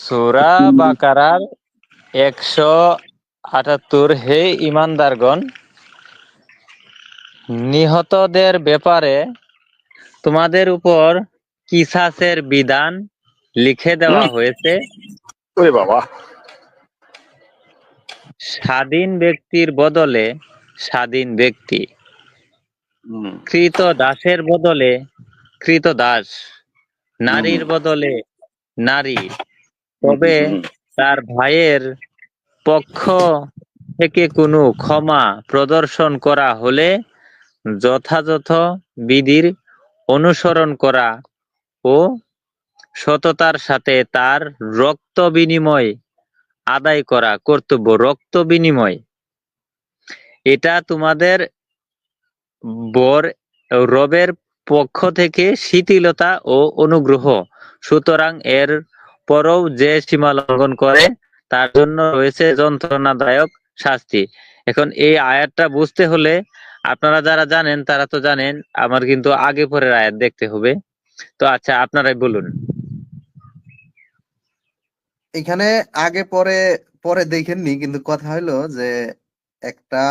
সূরা বাকারার 178। হে ঈমানদারগণ, নিহতদের ব্যাপারে তোমাদের উপর কিসাসের বিধান লিখে দেওয়া হয়েছে। ওরে বাবা, স্বাধীন ব্যক্তির বদলে স্বাধীন ব্যক্তি, কৃত দাসের বদলে কৃত দাস, নারীর বদলে নারী। তবে তার ভাইয়ের পক্ষ থেকে কোনো ক্ষমা প্রদর্শন করা হলে যথাযথ বিধির অনুসরণ করা ও সততার সাথে তার রক্ত বিনিময় আদায় করা কর্তব্য। রক্ত বিনিময় এটা তোমাদের রবের পক্ষ থেকে শিথিলতা ও অনুগ্রহ। সুতরাং এর পরও যে সীমা লঙ্ঘন করে তার জন্য রয়েছে যন্ত্রণাদায়ক শাস্তি। এখন এই আয়াতটা বুঝতে হলে আপনারা যারা জানেন তারা তো জানেন, আমার কিন্তু আগে পরের আয়াত দেখতে হবে। তো আচ্ছা, আপনারাই বলুন। এখানে আগে পরে পরে দেখেননি, কিন্তু কথা হলো যে একটা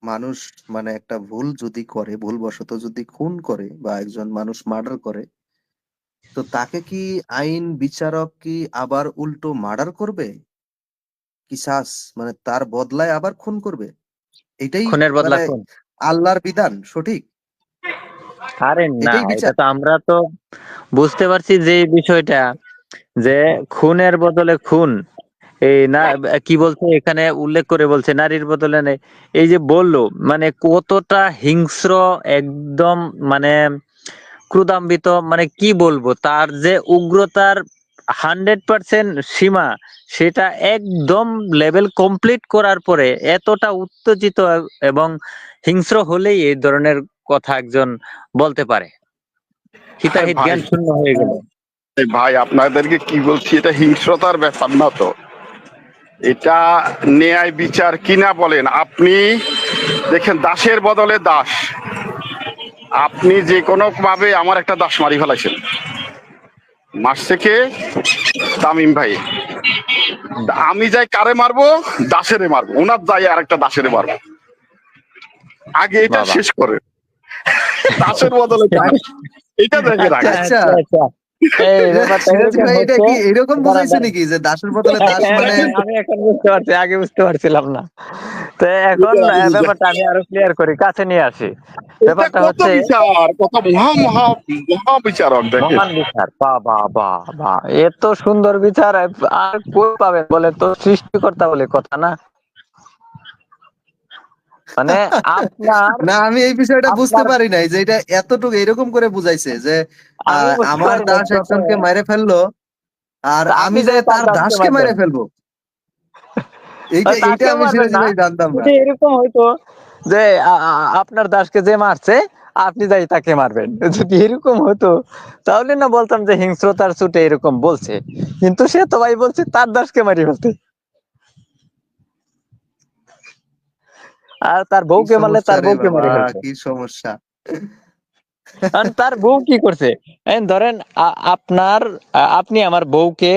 মানুষ মানে একটা ভুল যদি করে, ভুলবশত যদি খুন করে বা একজন মানুষ মার্ডার করে, তো তাকে কি আইন বিচারক কি আবার উল্টো মার্ডার করবে? কিসাস মানে তার বদলায় আবার খুন করবে? এটাই খুনের বদলা মানে খুন? আল্লাহর বিধান সঠিক? আরে না, এটাই এটা বিচার? তো আমরা তো বুঝতে পারছি যে এই বিষয়টা, যে খুনের বদলে খুন। এই না, কি বলছে এখানে উল্লেখ করে বলছে নারীর বদলে নেই। এই যে বললো, মানে কতটা হিংস্র, একদম মানে ক্রোধান্বিত, মানে কি বলবো, তার যে উগ্রতার 100% সীমা, সেটা একদম লেভেল কমপ্লিট করার পরে এতটা উত্তেজিত এবং হিংস্র হলেই এই ধরনের কথা একজন বলতে পারে। হিতাহিত ভাই জ্ঞান শূন্য হয়ে গেল। ভাই আপনাদেরকে কি বলছি, এটা হিংস্রতার ব্যাপার না তো, এটা ন্যায় বিচার কিনা বলেন আপনি। দেখেন, দাসের বদলে দাস, আপনি যে কোনো ভাবে আমার একটা দাস মারি ফেলাইছেন। মারছে কে? তামিম ভাই। আমি যাই কারে মারবো? দাসেরে মারবো, ওনার যাই আর একটা দাসেরে মারবো। আগে এটা বাবা, শেষ করে, দাসের বদলে দাস, এটা দেখে আচ্ছা রাখে। আচ্ছা, আচ্ছা, এই ব্যাপারটা সিরাজ এরকম ভাই এটা হচ্ছে। কি এরকম দাঁড়ান বুঝাইছে দাঁড়ান, নাকি যে দাসের বদলে দাস মানে? আমি এখন বুঝতে পারছি, আগে বুঝতে পারছিলাম না। তো এখন ব্যাপারটা আমি আরো ক্লিয়ার করি, কাছে নিয়ে আসি। এটা ব্যাপারটা কত হচ্ছে বিচার, কত মহা মহা মহা বিচারক দেখেন। মহান বিচার। বাহ বাহ বাহ বাহ, এত সুন্দর বিচার আর কই পাবেন বলে? তো সৃষ্টিকর্তা বলে কথা না, মানে আপনার না, আমি এই বিষয়টা বুঝতে আপনার পারি নাই যে এটা এতটুকু এরকম করে বুঝাইছে যে আমি বুঝতে আমার পারি না দাস একজনকে মেরে ফেললো আর তা আমি আপনি যে যাই তার তার দাসকে দাসকে মেরে মারবেন, ফেলবো। এইটা এইটা তাকেও আমি মারবেন সিরাজি না। ভাই জানতাম না। যদি এরকম হইতো যে আপনার দাসকে যে মারছে আপনি যাই তাকে মারবেন, যদি এরকম হতো তাহলে না বলতাম যে হিংস্রতার ছুটে এরকম বলছে। কিন্তু সে তো ভাই বলছে তার দাসকে মারি ফেলতে, আর তার কি বউকে মারলে সমস্যা তার রে বউকে বাবা, মারি ফেলছে। কি সমস্যা! কারণ তার বউ কি করছে? এই ধরেন আপনি আমার বউকে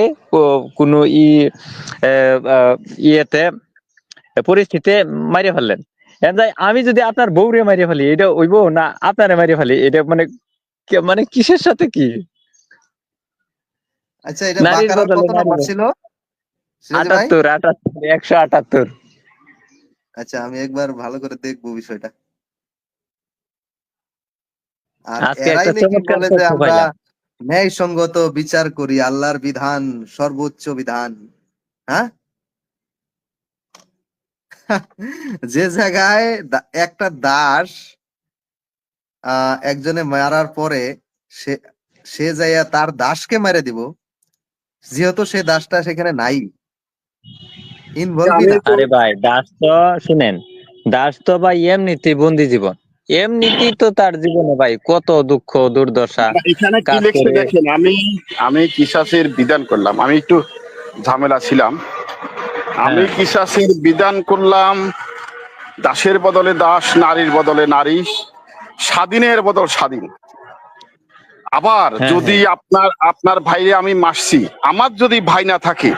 কোনো আহ, আহ, ইয়েতে পরিস্থিতিতে মাইরে ফেললেন। এখন যাই আমি যদি আপনার বউরে মাইরে ফেলি, এটা হইব না আপনারে মাইরে ফেলি, এটা মানে মানে কিসের সাথে কি? আচ্ছা, এটা নারীর বাকারার বদলে কত নারী। নম্বর ছিল সিরাজি ভাই? 78 178। আচ্ছা, আমি একবার ভালো করে দেখবো বিষয়টা। আর আজকে এরাই একটা নাকি চমৎকার বলে যে তথ্য আমরা পাইলাম। ন্যায়সঙ্গত বিচার করি, আল্লাহর বিধান সর্বোচ্চ বিধান। হ্যাঁ, যে জায়গায় একটা দাস একজনে মারার পরে সে সে যাইয়া তার দাসকে মেরে দিব, যেহেতু সে দাসটা সেখানে নাই, ইনভলভই আমি না। তো আরে ভাই, দাস তো শুনেন, দাস তো ভাই এমনিতেই বন্দি জীবন, এমনিতেই তো তার জীবনে ভাই কত দুঃখ দুর্দশা এখানে কি কাজ লিখছে করে। দেখেন, আমি কিসাসের বিধান করলাম, আমি একটু ঝামেলা ছিলাম, আমি হ্যাঁ, কিসাসের বিধান করলাম। দাসের বদলে দাস, নারীর বদলে নারী, স্বাধীনের বদল স্বাধীন। আবার হ্যাঁ, যদি হ্যাঁ। আপনার ভাইরে আমি মারছি, আমার যদি ভাই না থাকে,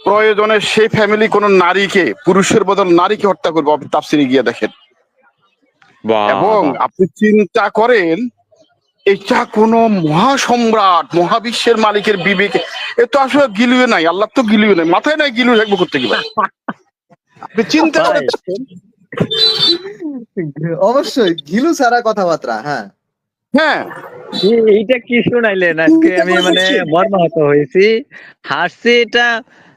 প্রয়োজনে সেই ফ্যামিলি কোন নারীকে, পুরুষের বদল নারীকে হত্যা করবে, আপনি তাফসিরে গিয়ে দেখেন। বাহ! এবং বাহ! আপনি চিন্তা করেন, এটা কোন মহাসম্রাট, মহাবিশ্বের মালিকের বিবেকে এ তো আসলে গিলুয়ে নাই, আল্লাহ তো গিলুয়ে নাই, মাথায় নাই, গিলু থাকবো করতে কি ভাই? আপনি চিন্তা করে ভাই দেখেন। অবশ্যই ঘিলু ছাড়া কথাবার্তা, হ্যাঁ। হ্যাঁ, এইটা কি শুনাইলেন আজকে? চিন্তা আমি করে মানে দেখছেন। মর্মাহত হয়েছি। হাসছি, এটা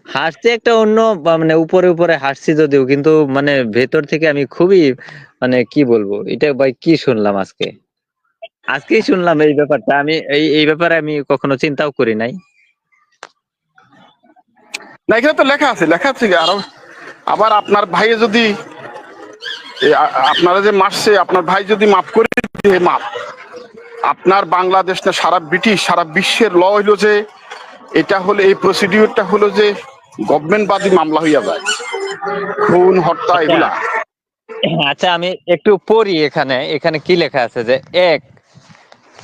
হাসছি একটা অন্য মানে উপরে উপরে হাসছি যদিও, কিন্তু মানে ভেতর থেকে আমি খুবই মানে কি বলবো, এটা ভাই কি শুনলাম আজকে? আজকেই শুনলাম এই ব্যাপারটা। আমি এই ব্যাপারে আমি কখনো চিন্তাও করি নাই। না, এখানে তো লেখা আছে কি আরো। আবার আপনার ভাই যদি আপনারা যে মারছে, আপনার ভাই যদি মাফ করে দিয়ে মাফ, আপনার বাংলাদেশ না সারা ব্রিটিশ, সারা বিশ্বের ল হইলো যে এটা হলো, এই প্রসিডিউরটা হলো যে গভর্নমেন্ট বাদী মামলা হইয়া যায়, খুন হত্যা আচ্ছা, এগুলা। আচ্ছা, আমি একটু পড়ি। এখানে এখানে কি লেখা আছে যে, এক,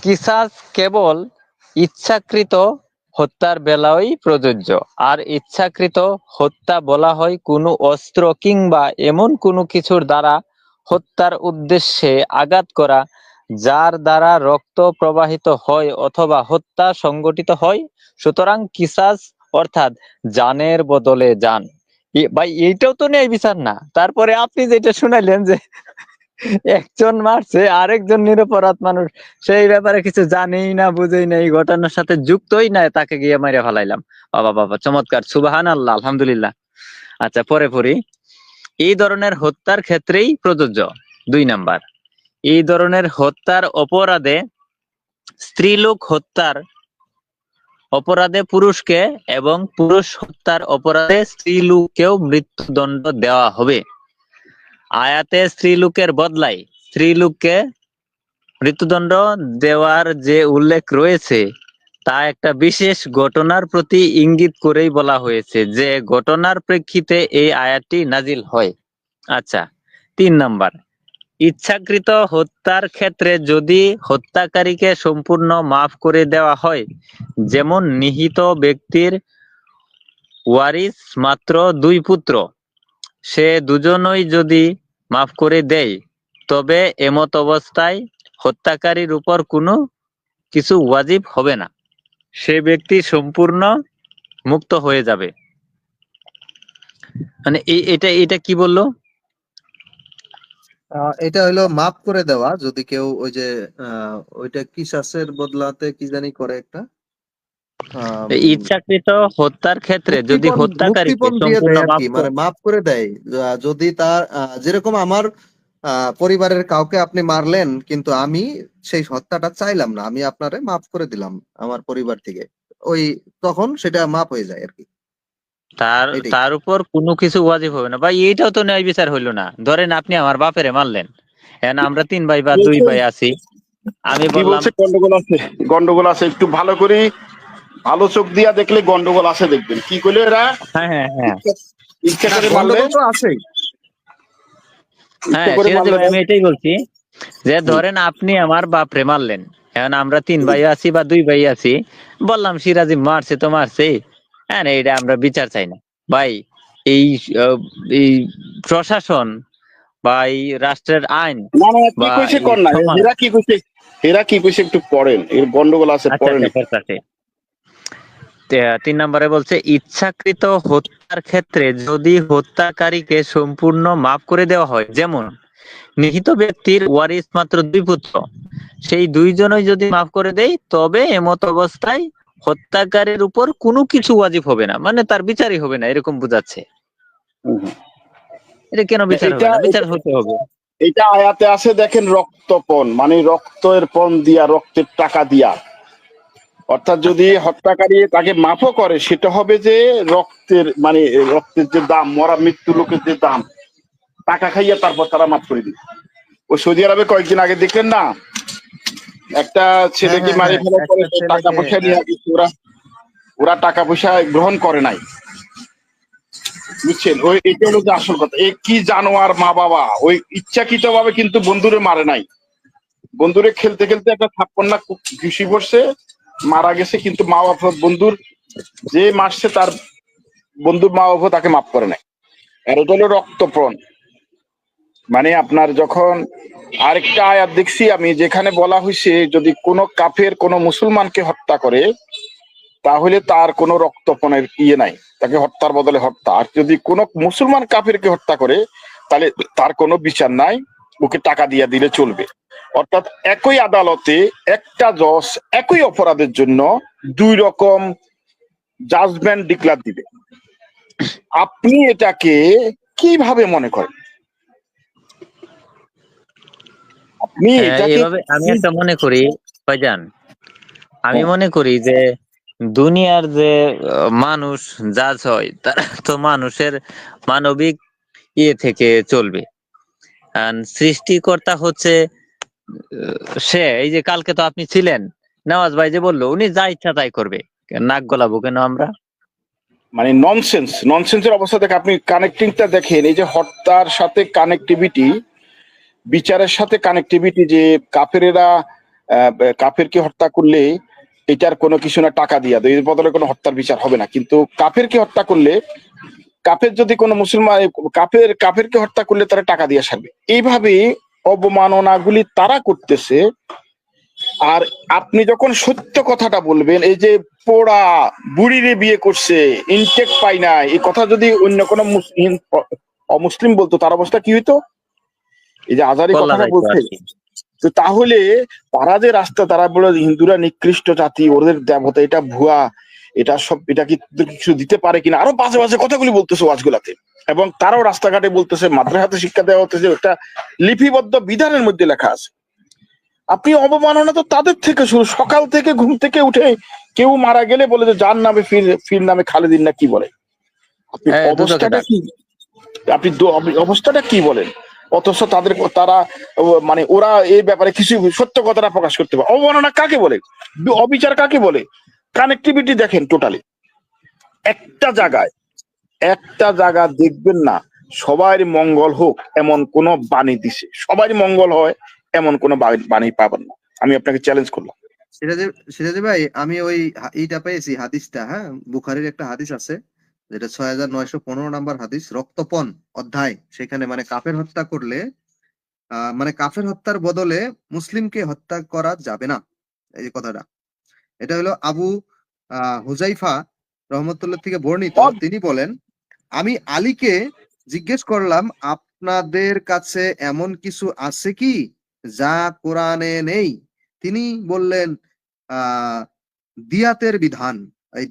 কিসাস কেবল ইচ্ছাকৃত হত্যার বেলায় প্রযোজ্য। আর ইচ্ছাকৃত হত্যা বলা হয় কোনো অস্ত্র কিংবা এমন কোনো কিছুর দ্বারা হত্যার উদ্দেশ্যে আঘাত করা, যার দ্বারা রক্ত প্রবাহিত হয় অথবা হত্যা সংঘটিত হয়। সুতরাং কিসাস অর্থাৎ জানের বদলে জান। ভাই এইটাও তো ন্যায় বিচার না? তারপরে আপনি যেটা শুনাইলেন যে একজন মারছে আরেকজন নিরপরাধ মানুষ, সেই ব্যাপারে কিছু জানেই না, বুঝেই না, এই ঘটনার সাথে যুক্তই না, তাকে গিয়ে মাইরা ফেলাইলাম। বাবা বাবা, চমৎকার, সুবহানাল্লাহ, আলহামদুলিল্লাহ। আচ্ছা, পরে পড়ি। এই ধরনের হত্যার ক্ষেত্রেই প্রযোজ্য। 2 নাম্বার, এই ধরনের হত্যার অপরাধে, স্ত্রীলোক হত্যার অপরাধে পুরুষকে এবং পুরুষ হত্যার অপরাধে স্ত্রীলোককেও মৃত্যুদণ্ড দেওয়া হবে। আয়াতে স্ত্রীলোকের বদলায় স্ত্রীলোককে মৃত্যুদণ্ড দেওয়ার যে উল্লেখ রয়েছে, তা একটা বিশেষ ঘটনার প্রতি ইঙ্গিত করেই বলা হয়েছে, যে ঘটনার প্রেক্ষিতে এই আয়াতটি নাজিল হয়। আচ্ছা, 3 নাম্বার, ইচ্ছাকৃত হত্যার ক্ষেত্রে যদি হত্যাকারীকে সম্পূর্ণ মাফ করে দেওয়া হয়, যেমন নিহত ব্যক্তির ওয়ারিস মাত্র 2 পুত্র, সে দুজনই যদি মাফ করে দেয়, তবে এমত অবস্থায় হত্যাকারীর উপর কোনো কিছু ওয়াজিব হবে না, সে ব্যক্তি সম্পূর্ণ মুক্ত হয়ে যাবে। মানে এটা এটা কি বললো? এটা হইলো মাফ করে দেওয়া, যদি কেউ ওই যে ওইটা কিসাসের বদলাতে কি জানি করে একটা আম, ইচ্ছাকৃত হত্যার ক্ষেত্রে যদি মুক্তিপণ হত্যাকারীকে মুক্তিপণ দিয়ে সম্পূর্ণ দেয় আর মাফ কি, মানে মাফ করে দেয়। যদি তার যেরকম আমার পরিবারের কাউকে আপনি মারলেন, কিন্তু আমি সেই হত্যাটা চাইলাম না, আমি আপনারে মাফ করে দিলাম আমার পরিবার থেকে, ওই তখন সেটা মাফ হয়ে যায় আর কি, তার এটাই। তার উপর কোনো কিছু ওয়াজিব হবে না ভাই। এইটাও তো ন্যায় বিচার হইলো না। ধরেন আপনি আমার বাপেরে মারলেন, এখন আমরা 3 ভাই বা 2 ভাই আছি, আমি কি বললাম, বলছে? গন্ডগোল আছে, গন্ডগোল আছে, একটু ভালো করে ভালো চোখ দিয়া দেখলে গন্ডগোল আছে, দেখবেন কি করলে এরা হ্যাঁ, হ্যাঁ, হ্যাঁ, ইচ্ছা ইচ্ছা না, করে মারলে, গন্ডগোল তো আছেই। ইচ্ছা হ্যাঁ, করে সিরাজি মারলে ভাই, ভাই। আমি এটাই বলছি যে হুম, ধরেন আপনি আমার বাপরে মারলেন, এখন আমরা 3 ভাই আছি বা 2 ভাই আছি, বললাম সিরাজি মারছে তো মারছে, হ্যাঁ, এটা আমরা বিচার চাই না ভাই। এই আহ, এই প্রশাসন বা এই রাষ্ট্রের আইন না না, কি বা কইছে এই কর না, সমাজ। এরা কি কইছে, এরা কি কইছে একটু পড়েন, এর গন্ডগোল আছে, আচ্ছা, পড়েন আচ্ছা, একটু। পড়তাছে। 3 নম্বরে বলছে, ইচ্ছাকৃত হত্যার ক্ষেত্রে যদি হত্যাকারীকে সম্পূর্ণ মাফ করে দেওয়া হয়, যেমন নিহত ব্যক্তির ওয়ারিস মাত্র 2 পুত্র, সেই 2 জনই যদি মাফ করে দেয়, তবে এমত অবস্থায় হত্যাকারীর উপর কোনো কিছু ওয়াজিব হবে না, মানে তার বিচারই হবে না, এরকম বোঝাচ্ছে। হুম, হুম। এটা কেন বিচার হবে এটা না? বিচার হতে হবে। এটা আয়াতে আছে দেখেন, রক্তপণ মানে রক্তের পণ দিয়া, রক্তের টাকা দিয়া। অর্থাৎ যদি আচ্ছা, হত্যাকারী তাকে মাফও করে, সেটা হবে যে রক্তের, মানে রক্তের যে দাম, মরা মৃত্যু লোকের যে দাম, টাকা খাইয়া তারপর তারা মাফ করে দিবে। ও সৌদি আরবে কয়েকদিন আগে দেখলেন না, একটা হ্যাঁ, ছেলেকে হ্যাঁ, মারি হ্যাঁ, ফেলার পরে একটা সে টাকা ছেলেকে, পয়সা হ্যাঁ। নিয়ে গেছে, ওরা ওরা টাকা পয়সা গ্রহণ করে নাই, বুঝছেন? ওই এটা হলো যে আসল কথা। এই কি জানোয়ার মা বাবা, ওই ইচ্ছাকৃত ভাবে কিন্তু বন্ধুরে মারে নাই, বন্ধুরে খেলতে খেলতে একটা থাপ্পড় না ঘুষি পড়ছে, মারা গেছে, কিন্তু মা বাবা বন্ধুর যে মারছে তার বন্ধুর মা বাবা তাকে মাফ করে নাই। আর ওটা হলো রক্তপ্রণ। মানে আপনার যখন আরেকটা আয়াত দেখছি আমি, যেখানে বলা হয়েছে যদি কোনো কাফের কোনো মুসলমানকে হত্যা করে তাহলে তার কোনো রক্তপণের নাই, তাকে হত্যার বদলে হত্যা। আর যদি কোনো মুসলমান কাফেরকে হত্যা করে তাহলে তার কোনো বিচার নাই, ওকে টাকা দিয়ে দিলে চলবে। অর্থাৎ একই আদালতে একটা জজ একই অপরাধের জন্য দুই রকম জাজমেন্ট ডিক্লার দিবে। আপনি এটাকে কিভাবে মনে করেন? আপনি এটাকে এইভাবে আমি একটা মনে করি ভাইজান, আমি হ্যাঁ, মনে করি যে দুনিয়ার যে মানুষ জাজ হয় তারা তো মানুষের মানবিক থেকে চলবে। আর সৃষ্টিকর্তা হচ্ছে সে, এই যে কালকে তো আপনি ছিলেন, নওয়াজ ভাই যে বললো উনি যা ইচ্ছা তাই করবে, নাক গলাবো কেন আমরা? মানে ননসেন্সের অবস্থা দেখে আপনি কানেক্টিংটা দেখেন। এই যে হত্যার সাথে কানেক্টিভিটি, বিচারের সাথে কানেক্টিভিটি, যে কাফেরেরা কাফেরকে হত্যা করলে এটার কোনো কিছু না টাকা দিয়া দেয়, এর বদলে কোনো হত্যার বিচার হবে না। কিন্তু কাফেরকে হত্যা করলে, কাফের যদি কোনো মুসলমান কাফেরকে হত্যা করলে তারা টাকা দিয়ে সারবে। এইভাবে অবমাননাগুলি তারা করতেছে। আর আপনি যখন সত্য কথাটা বলবেন, এই যে পোড়া বুড়িরে বিয়ে করছে, ইনটেক পাই না, এই কথা যদি অন্য কোনো অমুসলিম বলতো তার অবস্থা কি হইতো? এই যে আজারি কল্লা কথাটা যাইতো বলছে, আর কি। তো তাহলে তারা যে রাস্তা, তারা বলে হিন্দুরা নিকৃষ্ট জাতি, ওদের দেবতা, এটা ভুয়া, এটা সব, এটা কি কিছু দিতে পারে কিনা, আরো বাজে বাজে কথাগুলি বলতেছে ওয়াজগুলাতে। এবং তারাও রাস্তাঘাটে বলতেছে, মাদ্রাসাতে শিক্ষা দেওয়া হতেছে, ওটা লিপিবদ্ধ বিধানের মধ্যে লেখা আছে। আপনি অবমাননা তো তাদের থেকে শুরু, সকাল থেকে ঘুম থেকে উঠে কেউ মারা গেলে বলে যে যার নামে ফির ফির নামে খালেদিন না কি বলে। আপনি দুদকে অবস্থাটা ডাক। কি, আপনি অবস্থাটা কি বলেন? অথচ তারা মানে ওরা এই ব্যাপারে কিছু সত্য কথাটা প্রকাশ করতে পারে। অবমাননা কাকে বলে? অবিচার কাকে বলে? কানেক্টিভিটি দেখেন টোটালি। একটা জায়গায় একটা জায়গা দেখবেন না সবার মঙ্গল হোক এমন কোন বাণী দিছে, সবারই মঙ্গল হয় এমন কোন বাণী পাবেন না। আমি আপনাকে চ্যালেঞ্জ করলাম। সিরাজি সিরাজি ভাই, আমি ওই এইটা পেয়েছি হাদিসটা, হ্যাঁ, বুখারীর একটা হাদিস আছে, যেটা ৬৯১৫ নাম্বার হাদিস, রক্তপণ অধ্যায়। সেখানে মানে কাফের হত্যা করলে মানে কাফের হত্যার বদলে মুসলিমকে হত্যা করা যাবে না, এই যে কথাটা। এটা হলো আবু হুজাইফা রহমতুল্লাহ থেকে বর্ণিত। তিনি বলেন, আমি আলীকে জিজ্ঞেস করলাম, আপনাদের কাছে এমন কিছু আছে কি যা কোরআনে নেই? তিনি বললেন, আহ দিয়াতের বিধান, এই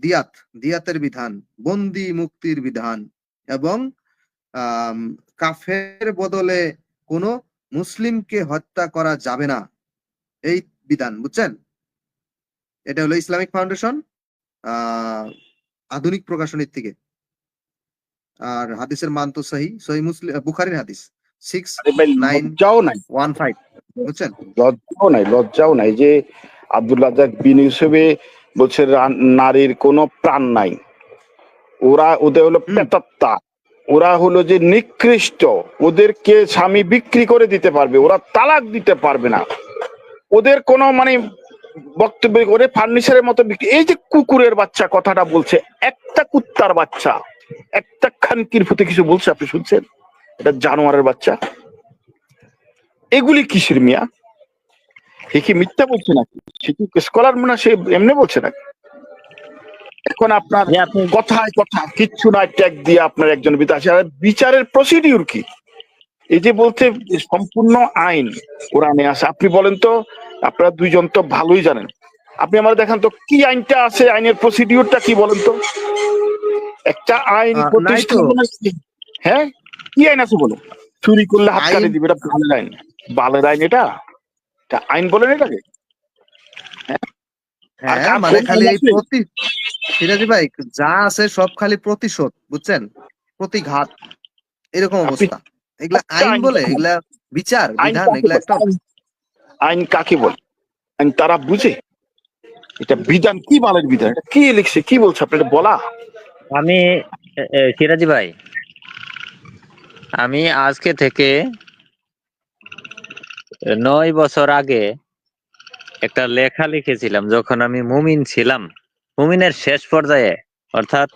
দিয়াতের বিধান, বন্দি মুক্তির বিধান, এবং আম, কাফের বদলে কোনো মুসলিমকে হত্যা করা যাবে না, এই বিধান, বুঝছেন? এটা হলো ইসলামিক ফাউন্ডেশন, আধুনিক প্রকাশনীর থেকে। আর হাদিসের মান তো সহি মুসলিম, বুখারীর হাদিস আরে ভাই, লজ্জাও নাই, 6915, বুঝছেন? লজ্জাও নাই যে আব্দুল রাজ্জাক বিন ইউসুফে বলছে নারীর কোনো প্রাণ নাই, ওদের হলো হুম। পেতাত্তা, ওরা হলো যে নিকৃষ্ট, ওদেরকে স্বামী বিক্রি করে দিতে পারবে, ওরা তালাক দিতে পারবে না, ওদের কোনো মানে বক্তব্য করে ফার্নিচারের মতো বিক্রি। এই যে কুকুরের বাচ্চা কথাটা বলছে, একটা কুত্তার বাচ্চা, একটা খানকির প্রতি কিছু বলছে, আপনি শুনছেন? এটা জানোয়ারের বাচ্চা। এগুলি কিসের মিয়া? সে কি মিথ্যা বলছে নাকি? সে কি স্কলার মনে সে এমনি বলছে নাকি? এখন আপনার যে আপনি কথায় কথা কিচ্ছু না, ট্যাগ দিয়ে আপনার একজন বিচারের প্রসিডিউর কি? এই যে বলতে সম্পূর্ণ আইন কোরআনে আছে। আপনি বলেন তো, আপনারা দুইজন তো ভালোই জানেন, আপনি আমার দেখান তো কি আইনটা আছে, আইনের প্রসিডিউরটা কি বলেন তো? একটা আইন নাই তো প্রতিষ্ঠান, হ্যাঁ, কি আইন আছে বলো? চুরি করলে হাত আইন। কাটে দিবে, এটা ভালো আইন? বালের আইন এটা? এটা আইন বলেন এটাকে? আর হ্যাঁ, কার মানে কোন খালি আইন এই আছে? সিরাজি ভাই, যা আছে সব খালি প্রতিশোধ, বুঝছেন? প্রতিঘাত, এরকম আপনি অবস্থা। এগুলা একটা আইন আইন বলে? দেখান। এগুলা বিচার আইন বিধান, কাকে এগুলা বলে? একটা। আইন কাকে বলে? আইন তারা বুঝে? এটা বিধান কি বালের বিধান? এটা কি লিখছে, কি বলছে, আপনার এটা বলা? আমি সিরাজি ভাই, আমি আজকে থেকে 9 বছর আগে একটা লেখা লিখেছিলাম, যখন আমি মুমিন ছিলাম, মুমিনের শেষ পর্যায়ে, অর্থাৎ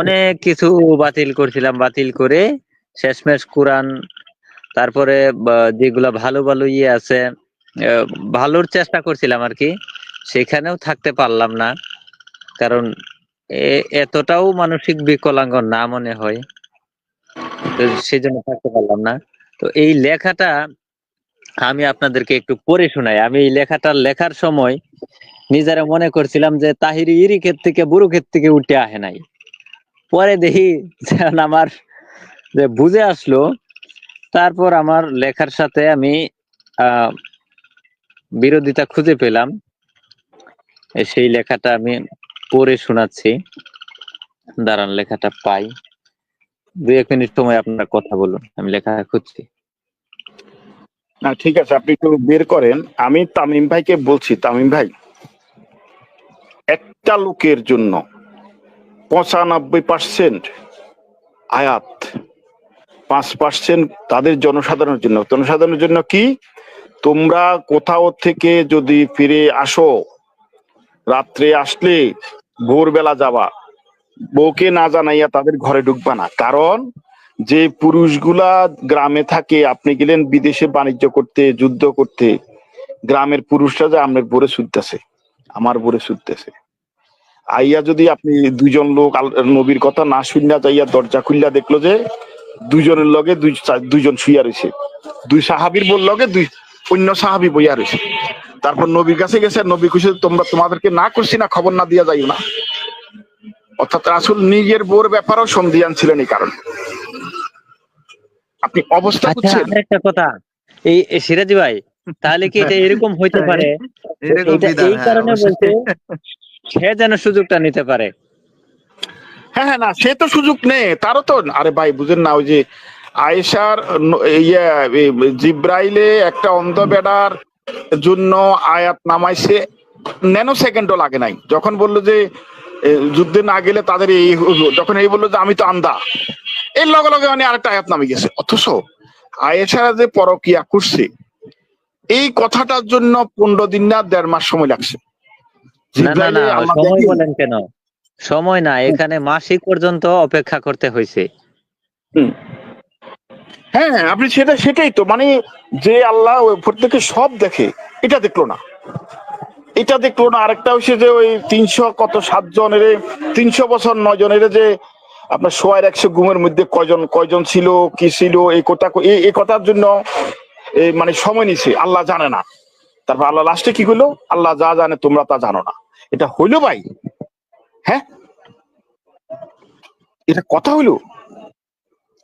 অনেক কিছু বাতিল করছিলাম, বাতিল করে শেষমেশ কোরআন, তারপরে যেগুলা ভালো ভালো ইয়ে আছে, আহ, ভালোর চেষ্টা করছিলাম আর কি, সেখানেও থাকতে পারলাম না। কারণ এতটাও মানসিক বিকলাঙ্গ না মনে হয়, তো সেই জন্য থাকতে পারলাম না। তো এই লেখাটা আমি আপনাদেরকে একটু পড়ে শোনাই। আমি এই লেখাটা লেখার সময় নিজেরা মনে করছিলাম যে তাহিরি ইরি ক্ষেত থেকে বুড়ো ক্ষেত থেকে উঠে আহে নাই। পরে দেখি যখন আমার যে বুঝে আসলো, তারপর আমার লেখার সাথে আমি আহ বিরোধিতা খুঁজে পেলাম। সেই লেখাটা আমি পড়ে শোনাচ্ছি। দাঁড়ান, লেখাটা পাই। 2-1 মিনিট সময় আপনারা কথা বলুন, আমি লেখা খুঁজছি। না ঠিক আছে, আপনি একটু বের করেন। আমি তামিম ভাইকে বলছি, তামিম ভাই, একটা লোকের জন্য 95% আয়াত, 5% তাদের জনসাধারণের জন্য। জনসাধারণের জন্য কি? তোমরা কোথাও থেকে যদি ফিরে আসো, রাত্রে আসলে ভোরবেলা যাবা, বউকে না জানাইয়া তাদের ঘরে ঢুকবা না। কারণ যে পুরুষগুলা গ্রামে থাকে, আপনি গেলেন বিদেশে বাণিজ্য করতে, যুদ্ধ করতে, গ্রামের পুরুষরা যে আপনার বোরে শুনতেছে, আমার বোরে শুনতেছে, আইয়া যদি আপনি দুইজন লোক নবীর কথা না শুনিয়া যাইয়া দরজা খুললা দেখলো যে দুইজনের লগে দুইজন শুইয়া রয়েছে, দুই সাহাবীর বোর লগে দুই অন্য সাহাবী বইয়া রয়েছে। তারপর নবীর কাছে গেছে, নবী খুশি, তোমরা তোমাদেরকে না করছি না, খবর না দিয়া যাইও না। অর্থাৎ রাসূল নিজের বোর ব্যাপারেও সন্দিহান ছিলেন এই কারণে। আপনি অবস্থা আচ্ছা, বুঝছেন? আরেকটা কথা, এই সিরাজি ভাই, তাহলে কি এটা এরকম হইতে পারে? এরকম এটা বিধান, এই হ্যাঁ কারণে অবশ্যই। বলতে, সে যেন সুযোগটা নিতে পারে। হ্যাঁ হ্যাঁ, না সে তো সুযোগ নেই তারও তো। আরে ভাই বুঝেন না, ওই যে আয়েশার জিব্রাইলে একটা অন্ধ বেড়ার জন্য আয়াত নামাইছে, ন্যানো সেকেন্ডও লাগে নাই। যখন বললো যে যুদ্ধে না গেলে তাদের এই হলো, যখন এই বললো যে আমি তো আন্ধা, এর লগে লগে মানে আরেকটা আয়াত নামে গেছে। অথচ আয়েশারা যে পরকিয়া করছে, এই কথাটার জন্য 15 দিন না 1.5 মাস সময় লাগছে। না না জিব্রাইলে না, আল্লাহ সময় দেখি, বলেন কেন? সময় না, এখানে মাসিক পর্যন্ত অপেক্ষা করতে হয়েছে। হ্যাঁ হ্যাঁ, আপনি সেটাই তো মানে, যে আল্লাহ উপর থেকে সব দেখে, এটা দেখলো না, এটা দেখলো না। আরেকটা হচ্ছে যে ওই 300 কত 7 জনের, 300 বছর 9 জনের যে আপনার সোয়ার 100 গুমের মধ্যে কয়জন কয়জন ছিল, কি ছিল, এই কথা এই কথার জন্য মানে সময় নিছে, আল্লাহ জানে না। তারপর আল্লাহ লাস্টে কি করলো, আল্লাহ যা জানে তোমরা তা জানো না। এটা হইলো ভাই? হ্যাঁ, এটা কথা হইলো?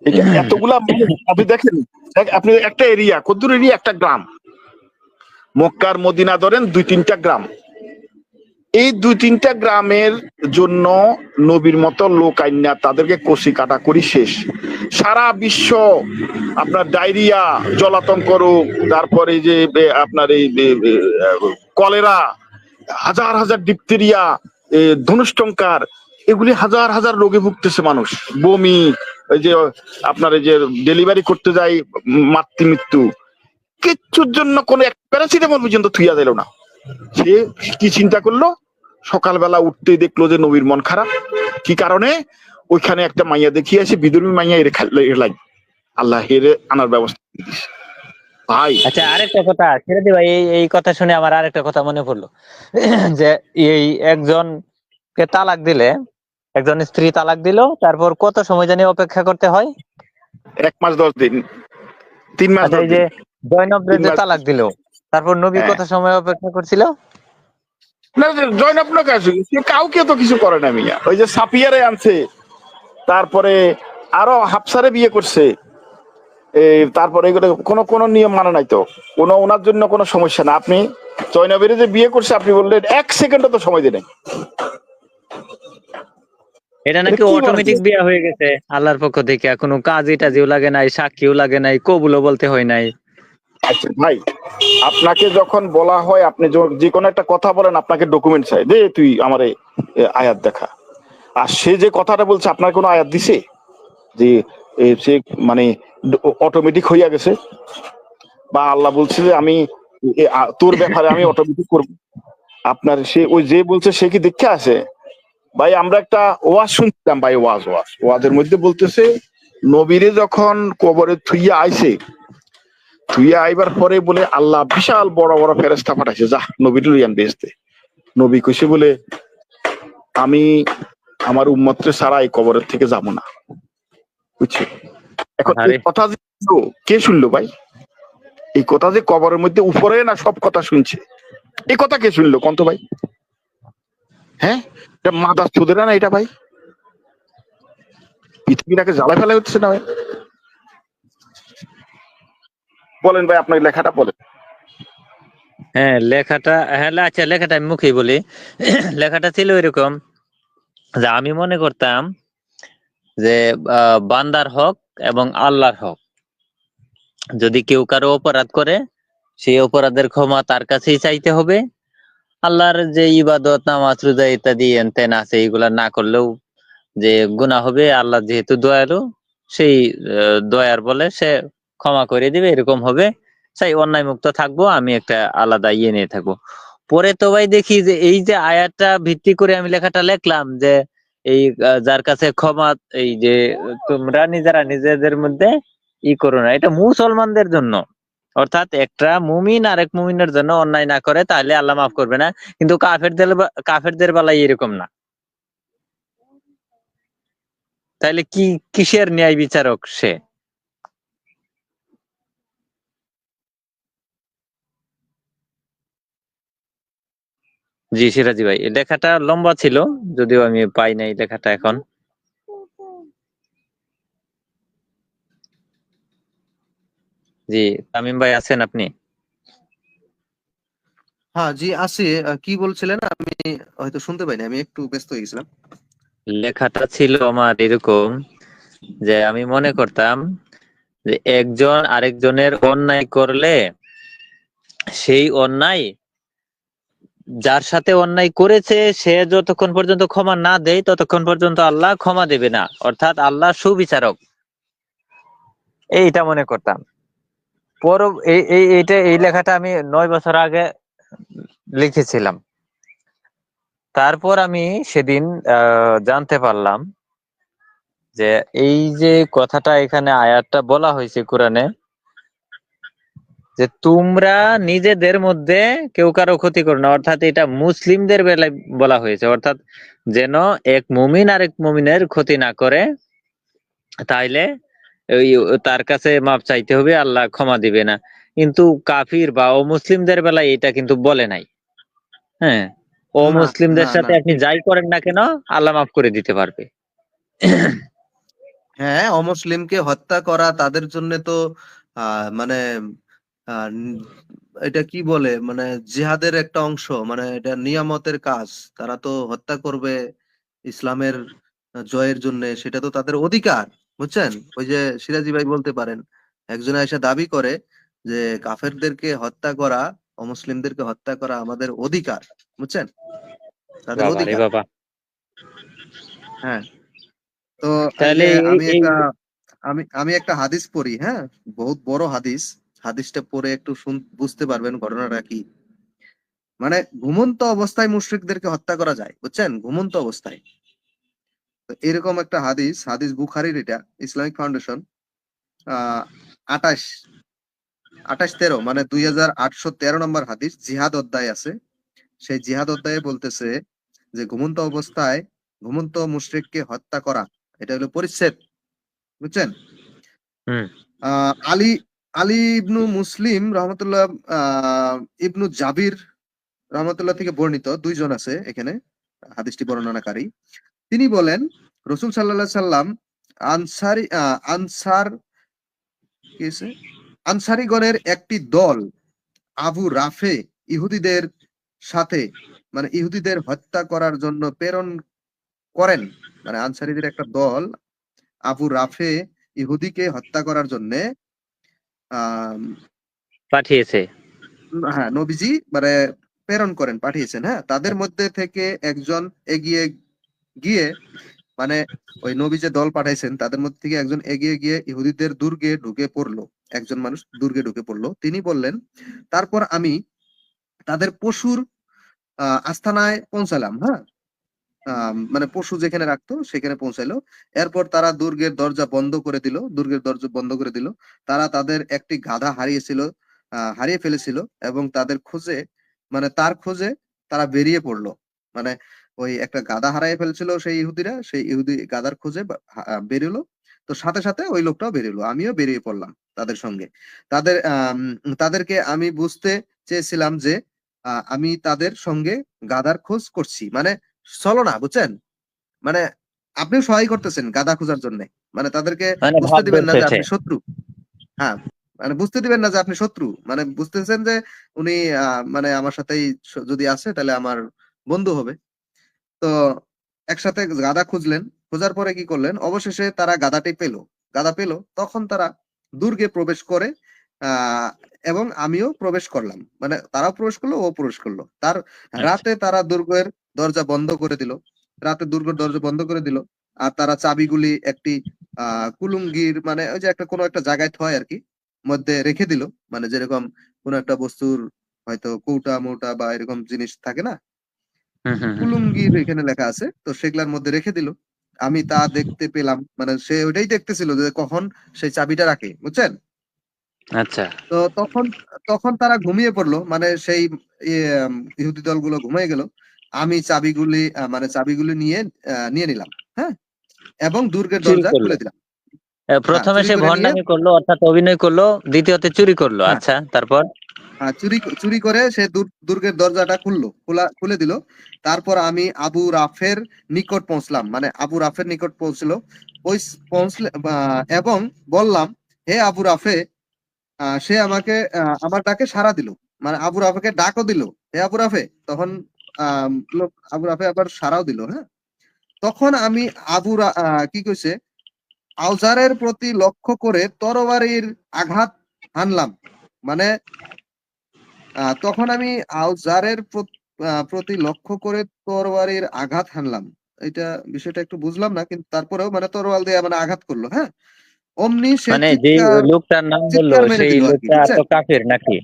এটা এতগুলা মানুষ, আপনি দেখেন, আপনি একটা এরিয়া, কদ্দুর এরিয়া, একটা গ্রাম, মক্কার মদিনা ধরেন 2-3টা গ্রাম, এই 2-3টা গ্রামের জন্য নবীর মতো লোক আইনা তাদেরকে কষি কাটা করি শেষ। সারা বিশ্ব আপনার ডায়রিয়া, জলাতঙ্ক রোগ, তারপরে যে আপনার এই কলেরা, হাজার হাজার ডিপথেরিয়া, ধনুষ্টঙ্কার, এগুলি হাজার হাজার রোগে ভুগতেছে মানুষ, বমি, এই যে আপনার এই যে ডেলিভারি করতে যায় মাতৃমৃত্যু, কিচ্ছুর জন্য কোনো এক প্যারাসিটামল পর্যন্ত থুইয়া দিল না। সে কি চিন্তা করলো, সকালবেলা উঠতে দেখলো যে নবীর মন খারাপ। কি কারণে? ওইখানে একটা মাইয়া দেখিয়ে আসে, বিধর্মী মাইয়া, এর আল্লাহ হেরে আনার ব্যবস্থা ভাই। আচ্ছা, আরেকটা কথা সিরাজি ভাই, এই কথা শুনে আমার আরেকটা কথা মনে পড়লো। যে এই একজনকে তালাক দিলে, একজন স্ত্রী তালাক দিল, তারপর কত সময় জানি অপেক্ষা করতে হয়? 1 মাস 10 দিন, 3 মাস আচ্ছা, 10 এই যে দিন, জয়নবরে 3 যে মাস। তালাক দিল, তারপর নবী হ্যাঁ, কত সময় অপেক্ষা করছিল? না জয়নব না, কাছে সে কাউকে তো কিছু করে না মিয়া। ওই যে সাপিয়ারে আনছে, তারপরে আরো হাফসারে বিয়ে করছে, তারপরে এগুলো কোনো কোনো নিয়ম মানে নাই তো, কোনো ওনার জন্য কোনো সমস্যা না। আপনি জয়নবের যে বিয়ে করছে, আপনি বললেন 1 সেকেন্ডও তো সময় দেন। এটা এটা নাকি কি বলেন? অটোমেটিক বিয়া হয়ে গেছে আল্লাহর পক্ষ থেকে, কোনো কাজী টাজিও লাগে নাই, সাক্ষীও লাগে নাই, কবুলও বলতে হয় নাই। আচ্ছা ভাই, আপনাকে যখন বলা হয়, আপনি যে কোনো একটা কথা বলেন, আপনাকে ডকুমেন্ট চাই, দে তুই আমার আয়াত দেখা। আর সে যে কথাটা বলছে, আপনার কোনো আয়াত দিছে যে সে মানে অটোমেটিক হইয়া গেছে? বা আল্লাহ বলছে যে আমি তোর ব্যাপারে আমি অটোমেটিক করবো। আপনার সে ওই যে বলছে সে কি দেখে আছে? ভাই আমরা একটা ওয়াজ শুনছিলাম ভাই, ওয়াজের মধ্যে বলতেছে নবীরে যখন কবরে থুইয়া আইছে, থুইয়া আইবার পরে বলে আল্লাহ বিশাল বড় বড় ফেরেস্তা পাঠাইছে, যা নবীর লইয়ান বেহেশতে। নবী কইছে বলে আমি আমার উম্মতরে ছাড়া এই কবরের থেকে যাবো না, বুঝছো? এখন এই আরে কথা যে কে শুনলো ভাই? এই কথা যে কবরের মধ্যে উপরে না সব কথা শুনছে, এই কথা কে শুনলো কন্ত ভাই? হ্যাঁ, এটা মাথা চোদেরা না এটা ভাই? পৃথিবীটাকে জ্বালা ফেলা হচ্ছে না ভাই? বলেন ভাই, আপনার লেখাটা বলেন। হ্যাঁ, লেখাটা, হ্যাঁ আচ্ছা লেখাটা আমি মুখেই বলি। লেখাটা ছিল এরকম যে আমি মনে করতাম যে বান্দার হক এবং আল্লাহর হক, যদি কেউ কারো অপরাধ করে সেই অপরাধের ক্ষমা তার কাছেই চাইতে হবে। আল্লাহর যে ইবাদত নামাজ রোজা ইত্যাদি এনতেন আছে এইগুলা না করলেও যে গুনাহ হবে, আল্লাহ যেহেতু দয়ালু সেই দয়ার বলে সে ক্ষমা করে দিবে, এরকম হবে। তাই অন্যায় মুক্ত থাকবো, আমি একটা আলাদা ইয়ে নিয়ে থাকবো। পরে তো ভাই দেখি যে এই যে আয়াতটা ভিত্তি করে আমি লেখাটা লিখলাম যে এই যার কাছে ক্ষমা, এই যে তোমরা নিজেরা নিজেদের মধ্যে ই করো না, এটা মুসলমানদের জন্য। অর্থাৎ একটা মুমিন আরেক মুমিনের জন্য অন্যায় না করে তাহলে আল্লাহ মাফ করবে না, কিন্তু কাফেরদের বেলায় এরকম না। তাহলে কি, কিসের ন্যায় বিচারক সে? জি সিরাজি ভাই, এই লেখাটা লম্বা ছিল, যদিও আমি পাই নাই লেখাটা এখন। জি, তামিম ভাই আছেন আপনি? হ্যাঁ জি আছি। কি বলছিলেন? আমি হয়তো শুনতে পাইনি, আমি একটু ব্যস্ত হয়ে গেছিলাম। লেখাটা ছিল আমার এরকম যে আমি মনে করতাম যে একজন আরেকজনের অন্যায় করলে সেই অন্যায় যার সাথে অন্যায় করেছে সে যতক্ষণ পর্যন্ত ক্ষমা না দেয় ততক্ষণ পর্যন্ত আল্লাহ ক্ষমা দেবে না, অর্থাৎ আল্লাহ সুবিচারক, এইটা মনে করতাম। পর এই লেখাটা আমি 9 বছর আগে লিখেছিলাম। তারপর আমি সেদিন জানতে পারলাম যে এই যে কথাটা এখানে আয়াতটা বলা হয়েছে কোরআনে, যে তোমরা নিজেদের মধ্যে কেউ কারো ক্ষতি করো না, অর্থাৎ এটা মুসলিমদের বেলায় বলা হয়েছে। অর্থাৎ যেন এক মুমিন আরেক মুমিনের ক্ষতি না করে, তাইলে ওই তার কাছে মাপ চাইতে হবে, আল্লাহ ক্ষমা দিবে না। কিন্তু কাফির বা অমুসলিমদের বেলায় এটা কিন্তু বলে নাই। হ্যাঁ, না অমুসলিমদের না না, সাথে আপনি যাই করেন না কেন আল্লাহ মাফ করে দিতে পারবে। হ্যাঁ অমুসলিমকে হত্যা করা তাদের জন্য তো মানে আহ, ন- এটা কি বলে, মানে জিহাদের একটা অংশ, মানে এটা নিয়ামতের কাজ। তারা তো হত্যা করবে ইসলামের জয়ের জন্য, সেটা তো তাদের অধিকার। বুঝছেন? ওই যে সিরাজি ভাই বলতে পারেন, একজন এসে দাবি করে যে কাফেরদেরকে হত্যা করা, অমুসলিমদেরকে হত্যা করা আমাদের অধিকার। বুঝছেন? তাদের বাবা রে অধিকার। বাবা! হ্যাঁ। তো এই তাহলে যে এই এই আমি আমি একটা হাদিস পড়ি, হ্যাঁ, বহুত বড় হাদিস। হাদিসটা পড়ে একটু বুঝতে পারবেন ঘটনাটা কি। মানে ঘুমন্ত অবস্থায় মুশরিকদেরকে হত্যা করা যায়, বুঝছেন? ঘুমন্ত অবস্থায়। তো এরকম একটা হাদিস বুখারীর, এটা ইসলামিক ফাউন্ডেশন, আহ 28 13, মানে 2813 নম্বর হাদিস, জিহাদ অধ্যায় আছে। সেই জিহাদ অধ্যায়ে বলতেছে যে ঘুমন্ত অবস্থায় ঘুমন্ত মুশরিককে হত্যা করা, এটা হলো পরিচ্ছেদ। বুঝছেন? হুম আলী আলী ইবনু মুসলিম রহমতুল্লাহ, ইবনু জাবির রহমতুল্লাহ থেকে বর্ণিত, দুইজন আছে এখানে হাদিসটি বর্ণনাকারী। তিনি বলেন রসুল সাল্লাল্লাহু সাল্লাম আনসার কি আছে? আনসারীগণের একটি দল আবু রাফে ইহুদিদের সাথে, মানে ইহুদিদের হত্যা করার জন্য প্রেরণ করেন। মানে আনসারীদের একটা দল আবু রাফে ইহুদিকে হত্যা করার জন্য আহ পাঠিয়েছে। হ্যাঁ নবীজি মানে প্রেরণ করেন, পাঠিয়েছেন। হ্যাঁ, তাদের মধ্যে থেকে একজন এগিয়ে গিয়ে মানে ওই নবী যে দল পাঠাইছেন তাদের মধ্যে থেকে একজন এগিয়ে গিয়ে ইহুদিদের দুর্গে ঢুকে পড়লো, একজন মানুষ দুর্গে ঢুকে পড়লো। তিনি বললেন, তারপর আমি তাদের পশুর আস্তানায় পৌঁছালাম, হ্যাঁ, মানে পশু যেখানে রাখতো সেখানে পৌঁছাইলো। এরপর তারা দুর্গের দরজা বন্ধ করে দিল, দুর্গের দরজা বন্ধ করে দিল। তারা তাদের একটি গাধা হারিয়েছিল, হারিয়ে ফেলেছিল, এবং তাদের খোঁজে, মানে তার খোঁজে তারা বেরিয়ে পড়লো। মানে ওই একটা গাধা হারিয়ে ফেলছিল সেই ইহুদিরা, সেই ইহুদি গাধার খোঁজে বেরোলো। তো সাথে সাথে ওই লোকটাও বেরোলো, আমিও বেরিয়ে পড়লাম তাদের সঙ্গে। তাদেরকে আমি বুঝতে চেয়েছিলাম যে আমি তাদের সঙ্গে গাধার খোঁজ করছি, মানে চলো না, বুঝছেন? মানে আপনিও সহায় করতেছেন গাধা খোঁজার জন্য। মানে তাদেরকে মানে বুঝতে ভাব দিবেন না ধরছে যে সে। আপনি শত্রু। হ্যাঁ, মানে বুঝতে দিবেন না যে আপনি শত্রু, মানে বুঝতেছেন যে উনি মানে আমার সাথেই যদি আসে তাহলে আমার বন্ধু হবে। তো একসাথে গাধা খুঁজলেন, খোঁজার পরে কি করলেন, অবশেষে তারা গাধাটি পেল। গাধা পেল, তখন তারা দুর্গে প্রবেশ করে, আহ এবং আমিও প্রবেশ করলাম, মানে তারাও প্রবেশ করলো, ও প্রবেশ করলো। আচ্ছা। রাতে তারা দুর্গের দরজা বন্ধ করে দিল, রাতে দুর্গের দরজা বন্ধ করে দিল। আর তারা চাবিগুলি একটি কুলুঙ্গির, মানে ওই যে একটা কোনো একটা জায়গায় থয় আর কি, মধ্যে রেখে দিল। মানে যেরকম কোনো একটা বস্তুর হয়তো কৌটা মৌটা বা এরকম জিনিস থাকে না, হুম, হুম, হুম। কুলুঙ্গির এখানে লেখা আছে, তো সেগুলার মধ্যে রেখে দিল। আমি তা দেখতে পেলাম, মানে সে ওইটাই দেখতেছিল যে কখন সেই চাবিটা রাখে, বুঝছেন? আচ্ছা। তো তখন তখন তারা ঘুমিয়ে পড়লো, মানে সেই ইহুদি দলগুলো ঘুমিয়ে গেল। আমি চাবিগুলি মানে চাবিগুলি নিয়ে নিলাম, হ্যাঁ, এবং দুর্গের চুরি দরজা করলো। খুলে দিলাম। হ্যাঁ, প্রথমে চুরি সে করে নিয়ে, ভন্ডামি করলো, অর্থাৎ অভিনয় করলো, দ্বিতীয়তে চুরি করলো। হ্যাঁ, আচ্ছা, তারপর? চুরি চুরি করে সে দুর্গের দরজাটা খুলে দিল। তারপর আমি আবু রাফের নিকট পৌঁছলাম, মানে আবু রাফের নিকট পৌঁছলো। পৌঁছলে এবং বললাম, হে আবু রাফে। সে আমাকে আমার ডাকে সাড়া দিল, মানে আবু রাফেকে ডাকও দিল, হে আবু রাফে। তখন লোক আবু রাফে আবার সাড়াও দিল, হ্যাঁ। তখন আমি কি কইছে, আউজারের প্রতি লক্ষ্য করে তরবারির আঘাত হানলাম। মানে তখন আমি আউজারের প্রতি লক্ষ্য করে তরবারির আঘাত হানলাম। এটা বিষয়টা একটু বুঝলাম না, কিন্তু তারপরেও মানে তরোয়াল দিয়ে মানে আঘাত করলো, হ্যাঁ। অমনি সে মানে যে চিৎকার লোকটার নাম বললো চিৎকার মেরে সেই দিল আর কি, লোকটা তো বুঝছেন? কাফের নাকি?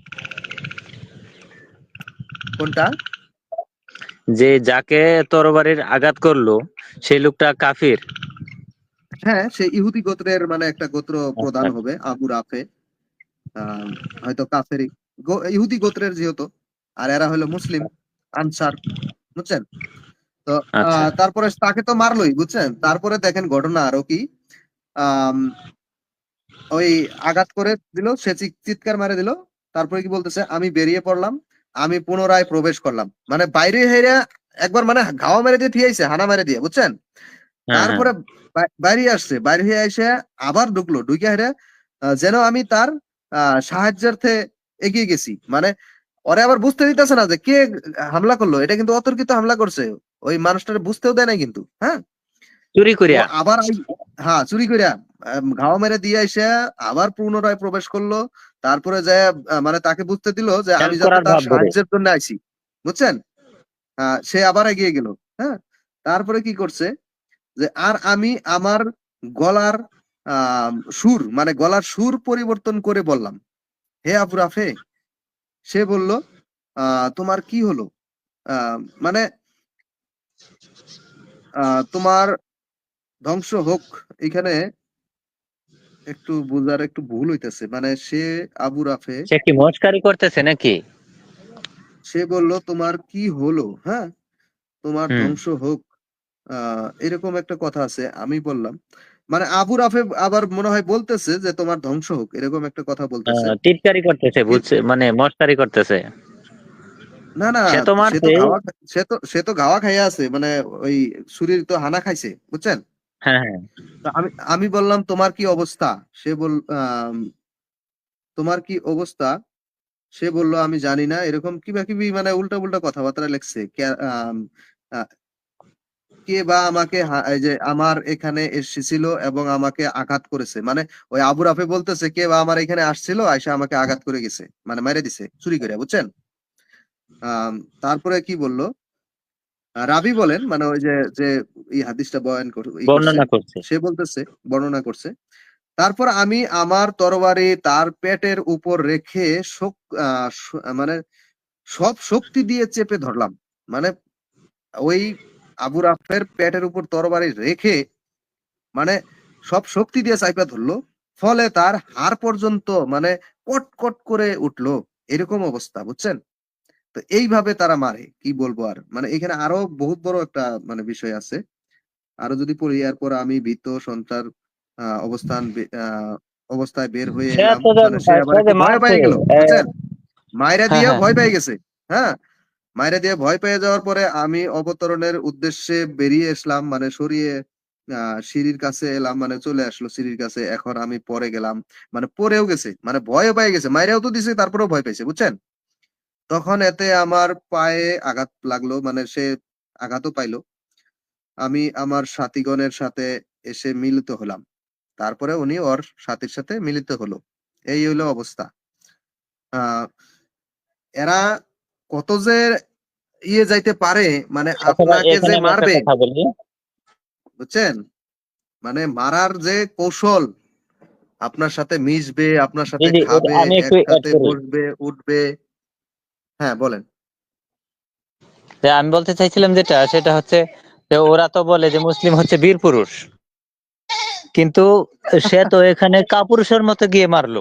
কোনটা? যে যাকে তরবারির আঘাত করলো সেই লোকটা কাফির? হ্যাঁ, সে ইহুদি গোত্রের মানে একটা গোত্র আচ্ছা, প্রধান হবে, আবু রাফে। আহ, হয়তো কাফেরি, ইহুদি গোত্রের যেহেতু, আর এরা হলো মুসলিম, আনসার, বুঝছেন? তো আচ্ছা। তারপরে তাকে তো মারলোই, বুঝছেন? তারপরে দেখেন ঘটনা আরো কি। আম, ওই আঘাত করে দিল, সে চিৎকার মারে দিল। তারপরে কি বলতেছে, আমি বেরিয়ে পড়লাম, আমি পুনরায় প্রবেশ করলাম, মানে বাইরে হেরে একবার মানে ঘাওয়া মেরে দিয়ে থিয়েছে, হানা মেরে দিয়ে, বুঝছেন? হ্যাঁ, হ্যাঁ। তারপরে বাইরে আসছে, বাইরে হয়ে এসে আবার ঢুকলো, ঢুকে হেরে যেন আমি তার সাহায্যার্থে এগিয়ে গেছি। মানে ওরে আবার বুঝতে দিতেছে না যে কে হামলা করলো, এটা কিন্তু অতর্কিত হামলা করছে, ওই মানুষটারে বুঝতেও দেয় নাই কিন্তু, হ্যাঁ। চুরি ও করিয়া? আবার হ্যাঁ, চুরি কইরা ঘাও মেরে দিয়ে এসে আবার পুনরায় প্রবেশ করলো। তারপরে যে মানে তাকে বুঝতে দিল যে আমি হেল্প যাতে করার তার ভাব ধরে। সাহায্যের জন্য আইছি, বুঝছেন? সে আবার এগিয়ে গেল, হ্যাঁ। তারপরে কি করছে, যে আর আমি আমার গলার আহ গলার সুর পরিবর্তন করে বললাম, হে আবু রাফে। সে বলল, তোমার কি হলো? আহ, মানে তোমার ধ্বংস হোক। এখানে একটু বুঝার একটু ভুল হইতেছে, মানে আবু রাফে, সে কি মস্কারি করতেছে নাকি? সে বলল, তোমার কি হলো, হ্যাঁ, তোমার হুম। ধ্বংস হোক। এরকম একটা কথা আছে, আমি বললাম, মানে আবু রাফে আবার মনে হয় বলতেছে যে তোমার ধ্বংস হোক, এরকম একটা কথা বলতেছে। টিটকারি করতেছে, কি- বুঝছে, মানে মস্কারি করতেছে। না না, সে তো সে তো মারছে। সে তো গাওয়া খাইয়া আছে, মানে ওই শরীর তো হানা খাইছে, বুঝছেন? হ্যাঁ, হ্যাঁ। তো আমি বললাম, তোমার কি অবস্থা? সে বল তোমার কি অবস্থা? সে বলল, আমি জানি না, এরকম কিবা কিবি মানে উল্টা উল্টা কথাবার্তা লেখছে। আহ, কে বা আমাকে এই যে আমার এখানে এসেছিল এবং আমাকে আঘাত করেছে, মানে ওই আবু রাফে বলতেছে কে বা আমার এখানে আসছিল, আয়সা আমাকে আঘাত করে গেছে, মানে মেরে দিছে চুরি করে, বুঝছেন? আহ তারপরে কি বলল, রাবি বলেন, মানে ওই যে যে এই হাদিসটা বয়ান করছে, বর্ণনা করছে। সে বলতেছে, বর্ণনা করছে, তারপর আমি আমার তরবারি তার পেটের উপর রেখে মানে সব শক্তি দিয়ে চেপে ধরলাম। মানে ওই আবু রাফের পেটের উপর তরবারি রেখে মানে সব শক্তি দিয়ে চাইপা ধরলো, ফলে তার হাড় পর্যন্ত মানে কট কট করে উঠলো, এরকম অবস্থা, বুঝছেন? তো এইভাবে তারা মারে, কি বলবো আর, মানে এখানে আরো বহুত বড় একটা মানে বিষয় আছে। আরো যদি পড়ি, এরপর আমি ভীত সন্ত্রার অবস্থায় বের হয়ে সে এলাম, তো মানে সে আবার সে যে একটু ভয় মারছে। পেয়ে গেল, আহ, বুঝছেন? মাইরা হ্যাঁ দিয়ে হ্যাঁ। ভয় পেয়ে গেছে। হ্যাঁ, মাইরা দিয়ে ভয় পেয়ে যাওয়ার পরে আমি অবতরণের উদ্দেশ্যে বেরিয়ে আসলাম, মানে সরিয়ে সিঁড়ির কাছে এলাম, মানে চলে আসলো সিঁড়ির কাছে। এখন আমি পরে গেলাম, মানে পরেও গেছে, মানে ভয়ও পেয়ে গেছে, মাইরাও তো দিছে, তারপরেও ভয় পেয়েছে, বুঝছেন? তখন এতে আমার পায়ে আঘাত লাগলো, মানে সে আঘাতও পাইলো। আমি আমার সাথীগণের সাথে এসে মিলিত হলাম, তারপরে উনি ওর সাথীর সাথে মিলিত হলো। এই হইলো অবস্থা। আহ এরা কত যে যাইতে পারে, মানে আচ্ছা ভাই, আপনাকে যে এখানে আমি একটা মারবে, কথা বলি। বুঝছেন? মানে মারার যে কৌশল, আপনার সাথে মিশবে, আপনার জি সাথে জি, খাবে, আমি একটু অ্যাড একসাথে করি। বসবে, উঠবে। হ্যাঁ, বলেন। যে আমি বলতে চাইছিলাম যেটা, সেটা হচ্ছে যে ওরা তো বলে যে মুসলিম হচ্ছে বীর পুরুষ, কিন্তু সে তো এখানে কাপুরুষের মতো গিয়ে মারলো।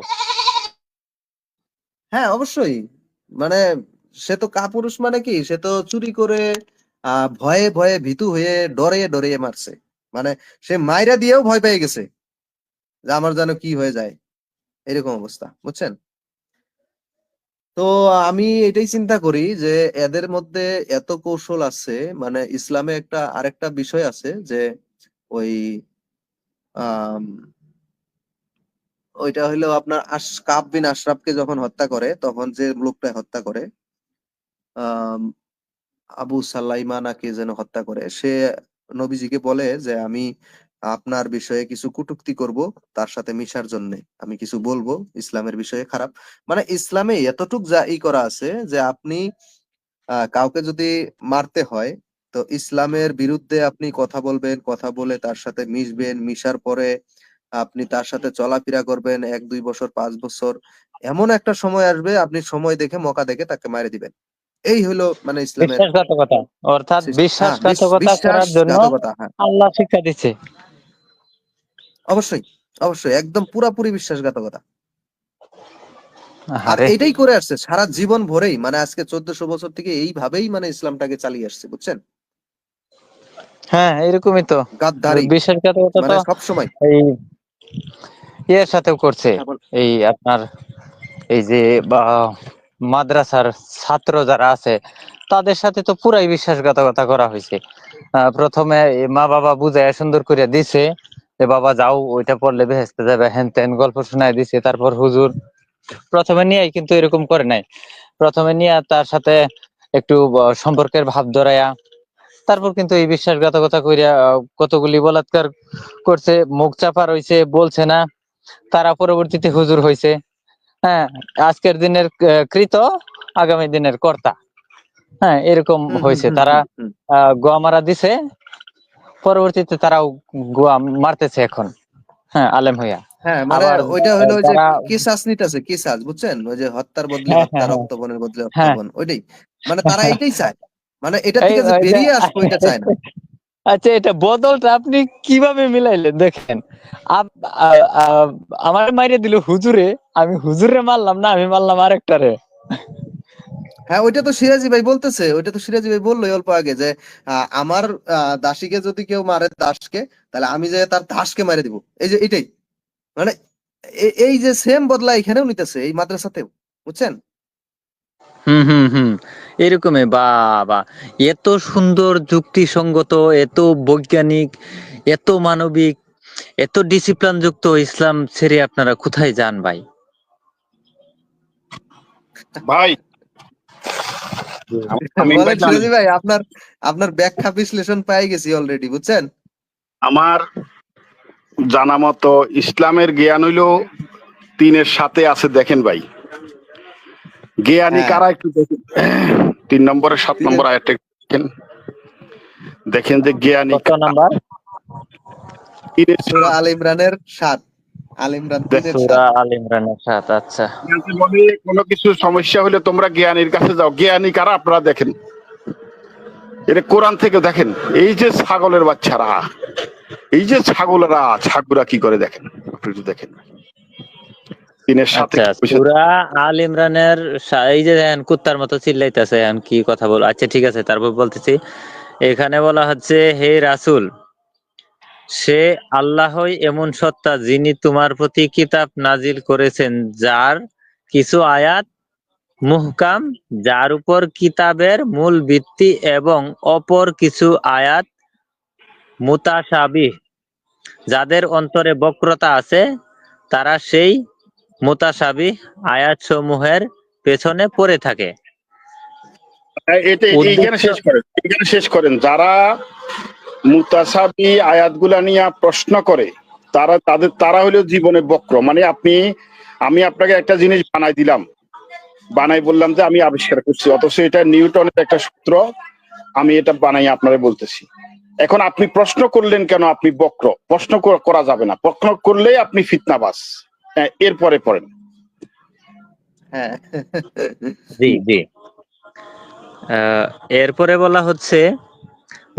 হ্যাঁ, অবশ্যই। মানে সে তো কাপুরুষ, মানে কি, সে তো চুরি করে ভয়ে ভয়ে ভীতু হয়ে ডরে ডরে মারছে। মানে সে মাইরা দিয়েও ভয় পেয়ে গেছে যে আমার যেন কি হয়ে যায়, এরকম অবস্থা, বুঝছেন? তো আমি এটাই চিন্তা করি যে এদের মধ্যে এত কৌশল আছে। মানে ইসলামে একটা আরেকটা বিষয় আছে যে ওই আম, ওইটা হইলো আপনার কাব বিন আশরাফকে যখন হত্যা করে, তখন যে লোকটা হত্যা করে, আম, আবু সালাইমা নাকি যেন হত্যা করে, সে নবীজিকে বলে যে আমি আপনার বিষয়ে কিছু কটূক্তি করব, তার সাথে মিশার জন্য আমি কিছু বলবো ইসলামের বিষয়ে খারাপ। মানে ইসলামে এতটুক যা করা আছে যে আপনি কাউকে যদি মারতে হয়, তো ইসলামের বিরুদ্ধে আপনি কথা বলবেন, কথা বলে তার সাথে মিশবেন, মিশার পরে আপনি তার সাথে চলাফেরা করবেন 1-2 বছর, 5 বছর, এমন একটা সময় আসবে আপনি সময় দেখে মকা দেখে তাকে মারে দিবেন। এই হলো মানে ইসলামের বিশ্বাসঘাতকতা, অর্থাৎ হ্যাঁ, বিশ্বাসঘাতকতা করার জন্য বিশ্বাসঘাতকতা, হ্যাঁ, আল্লাহ শিক্ষা দিচ্ছে। অবশ্যই, অবশ্যই, একদম পুরাপুরি বিশ্বাসঘাতকতা। আর আরে এটাই করে আসছে সারা জীবন ভরেই, মানে আজকে 1400 বছর থেকে এইভাবেই মানে ইসলামটাকে চালিয়ে আসছে, বুঝছেন? হ্যাঁ, এরকমই তো। গাদ্দারি, বিশ্বাসঘাতকতা তো মানে সব সময়। এই ইয়ের সাথেও করছে। হ্যাঁ, এই আপনার এই যে বা মাদ্রাসার ছাত্র যারা আছে, তাদের সাথে তো পুরাই বিশ্বাসঘাতকতা করা হয়েছে। প্রথমে মা বাবা বুঝায় সুন্দর করে দিছে যে বাবা যাও, ওইটা পড়লে বেহেস্তে যাবে, হ্যান ত্যান গল্প শোনায় দিছে। তারপর হুজুর প্রথমে নিয়ে কিন্তু এরকম করে নাই, প্রথমে নিয়ে তার সাথে একটু সম্পর্কের ভাব ধরায়া, তারপর কিন্তু এই বিশ্বাসঘাতকতা কইরা কতগুলি বলাৎকার করছে, মুখ চাপা রইছে, বলছে না। তারা পরবর্তীতে হুজুর হইছে। হ্যাঁ, আজকের দিনের কৃত, আগামী দিনের কর্তা। হ্যাঁ, এরকম হুম, হুম, হয়েছে। হুম, তারা হুম, হুম। গোয়া মারা দিছে, পরবর্তীতে তারাও গোয়া মারতেছে এখন। হ্যাঁ, আলেম হইয়া। হ্যাঁ, মানে আবার ওইটা হলো ওই যে যারা কিসাস নিতেছে, কিসাস, বুঝছেন? ওই যে হত্যার বদলে হ্যাঁ হত্যা, হ্যাঁ হ্যাঁ রক্ত বনের বদলে রক্ত হ্যাঁ বন, ওইটাই। মানে তারা এইটাই চায়, মানে এটা এই থেকে যে ওই যে বেরিয়ে আসবো এটা চায় না। আচ্ছা, এটা বদলটা আপনি কিভাবে মিলাইলেন দেখেন। আ- আ- আমার মাইরে দিল হুজুরে, আমি হুজুরে মারলাম না, আমি মারলাম আরেকটারে। হ্যাঁ, ওইটা তো সিরাজি ভাই বলতেছে, ওইটা তো সিরাজি ভাই বললোই অল্প আগে যে আমার দাসীকে যদি কেউ মারে, দাসকে, তাহলে আমি যে তার দাসকে মারে দিব। এই যে এটাই, মানে এই যে সেম বদলা এখানেও নিতেছে এই মাদ্রাসাতেও, বুঝছেন? হুম হুম হুম, এরকমই। বাবা, এত সুন্দর যুক্তিসঙ্গত, এত বৈজ্ঞানিক, এত মানবিক, এত ডিসিপ্লিন যুক্ত ইসলাম ছেড়ে আপনারা কোথায় যান ভাই? ভাই, আমিন ভাই বলেন জান, সিরাজি ভাই, আপনার আপনার ব্যাখ্যা বিশ্লেষণ পেয়ে গেছি অলরেডি, বুঝছেন? আমার জানা মতো ইসলামের জ্ঞান হইল 3-এর সাথে আছে, দেখেন ভাই। জ্ঞানী হ্যাঁ, কারা একটু দেখেন, 3 নম্বরের 7 নম্বর 3-এর আয়াতটা একটু দেখেন। দেখেন যে জ্ঞানী কত নাম্বার? তিনের সূরা সাত। আল ইমরানের ৭, আল ইমরান ৩-এর ৭। সূরা আল ইমরানের ৭। আচ্ছা, জ্ঞানী বলে কোনো কিছু সমস্যা হলে তোমরা জ্ঞানীর কাছে যাও। জ্ঞানী কারা আপনারা দেখেন, এটা কোরআন থেকে দেখেন। এই যে ছাগলের বাচ্চারা, এই যে ছাগলরা কি করে দেখেন, আপনি একটু দেখেন তিনের সাথে আচ্ছা। সূরা আল ইমরানের এই যে দেখেন কুত্তার মতো চিল্লাইতেছে, এখন কি কথা বল। আচ্ছা ঠিক আছে, তারপর বলতেছি। এখানে বলা হচ্ছে, হে রাসূল, সে আল্লাহই এমন সত্তা যিনি তোমার প্রতি কিতাব নাজিল করেছেন, যার কিছু আয়াত মুহকাম, যার উপর কিতাবের মূল ভিত্তি, এবং অপর কিছু আয়াত মুতাশাবিহ, যাদের অন্তরে বক্রতা আছে। তারা সেই মুতাশাবিহ আয়াতসমূহের পেছনে পড়ে থাকে। এটা এইখানে উদ্দেশ্য শেষ করেন। যারা মুতাসাবি আয়াতগুলা নিয়ে প্রশ্ন করে, তারা হলো জীবনে বক্র। মানে আমি আপনাকে একটা জিনিস বানাই বললাম যে আমি আবিষ্কার করছি, অথচ এটা নিউটনের একটা সূত্র, আমি এটা বানাই আপনারে বলতেছি। এখন আপনি প্রশ্ন করলেন কেন? আপনি বক্র, প্রশ্ন করা যাবে না। প্রশ্ন করলেই আপনি ফিতনাবাজ। এরপরে পড়েন। হ্যাঁ। জি জি। এরপরে বলা হচ্ছে,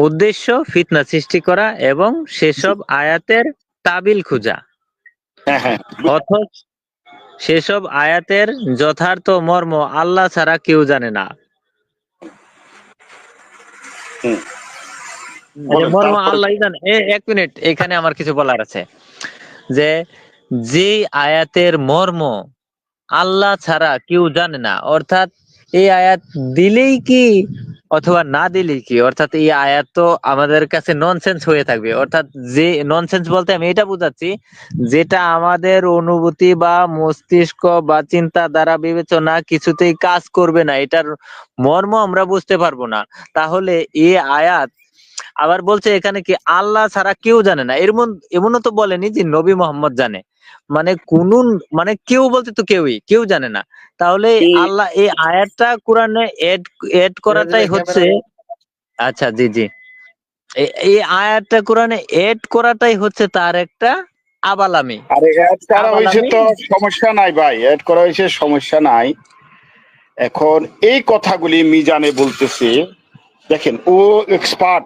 উদ্দেশ্য ফিতনা সৃষ্টি করা এবং সেসব আয়াতের তাবিল খোঁজা, হ্যাঁ হ্যাঁ, অথচ সেসব আয়াতের যথার্থ মর্ম আল্লাহ ছাড়া কেউ জানে না। হুম, আচ্ছা, বলেন মর্ম তারপরে। আল্লাহই জানে। এক মিনিট, এখানে আমার কিছু বলার আছে। যে যে আয়াতের মর্ম আল্লাহ ছাড়া কেউ জানে না, অর্থাৎ এই আয়াত দিলেই কি অথবা না দিলেই কি, অর্থাৎ এই আয়াত তো আমাদের কাছে ননসেন্স হয়ে থাকবে। অর্থাৎ যে ননসেন্স বলতে আমি এটা বুঝাচ্ছি, যেটা আমাদের অনুভূতি বা মস্তিষ্ক বা চিন্তা দ্বারা বিবেচনা কিছুতেই কাজ করবে না, এটার মর্ম আমরা বুঝতে পারবো না। তাহলে এই আয়াত আবার বলছে এখানে কি আল্লাহ ছাড়া কেউ জানে না, এমনও তো বলেনি যে নবী মোহাম্মদ জানে। মানে কোন, মানে কেউ বলতে তো কেউ জানে না। তাহলে আল্লাহ এই আয়াতটা কোরআনে এড করাটাই হচ্ছে, আচ্ছা জি জি, এই আয়াতটা কোরআনে এড করাটাই হচ্ছে তার একটা আবালামি। আরে অ্যাড করা হয়েছে আবালামি তো সমস্যা নাই ভাই, অ্যাড করা হয়েছে, সমস্যা নাই। এখন এই কথাগুলি মিজানে বলতেছে, দেখেন ও এক্সপার্ট।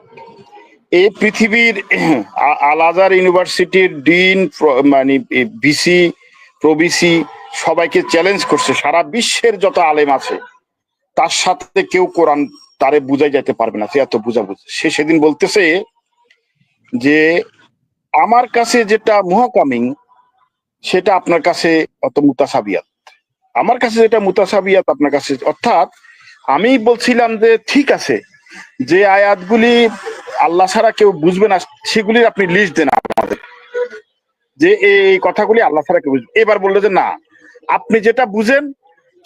এই পৃথিবীর আল আজহার ইউনিভার্সিটির ডিন, মানে ভিসি, প্রভিসি সবাইকে চ্যালেঞ্জ করছে। সারা বিশ্বের যত আলেম আছে তার সাথে কেউ কোরআন তারে বুঝাই যেতে পারবে না, সে এত বুঝাবুঝি। সে সেদিন বলতেছে যে আমার কাছে যেটা মুহাকামিং সেটা আপনার কাছে অত মুতাসাবিয়াত, আমার কাছে যেটা মুতাসাবিয়াত আপনার কাছে। অর্থাৎ আমি বলছিলাম যে ঠিক আছে, যে আয়াতগুলি আল্লাহ ছাড়া কেউ বুঝবে না সেগুলির আপনি লিস্ট দেন আমাদের, যে এই কথাগুলি আল্লাহ ছাড়া কেউ বুঝবে। এবার বললো যে না, আপনি যেটা বুঝেন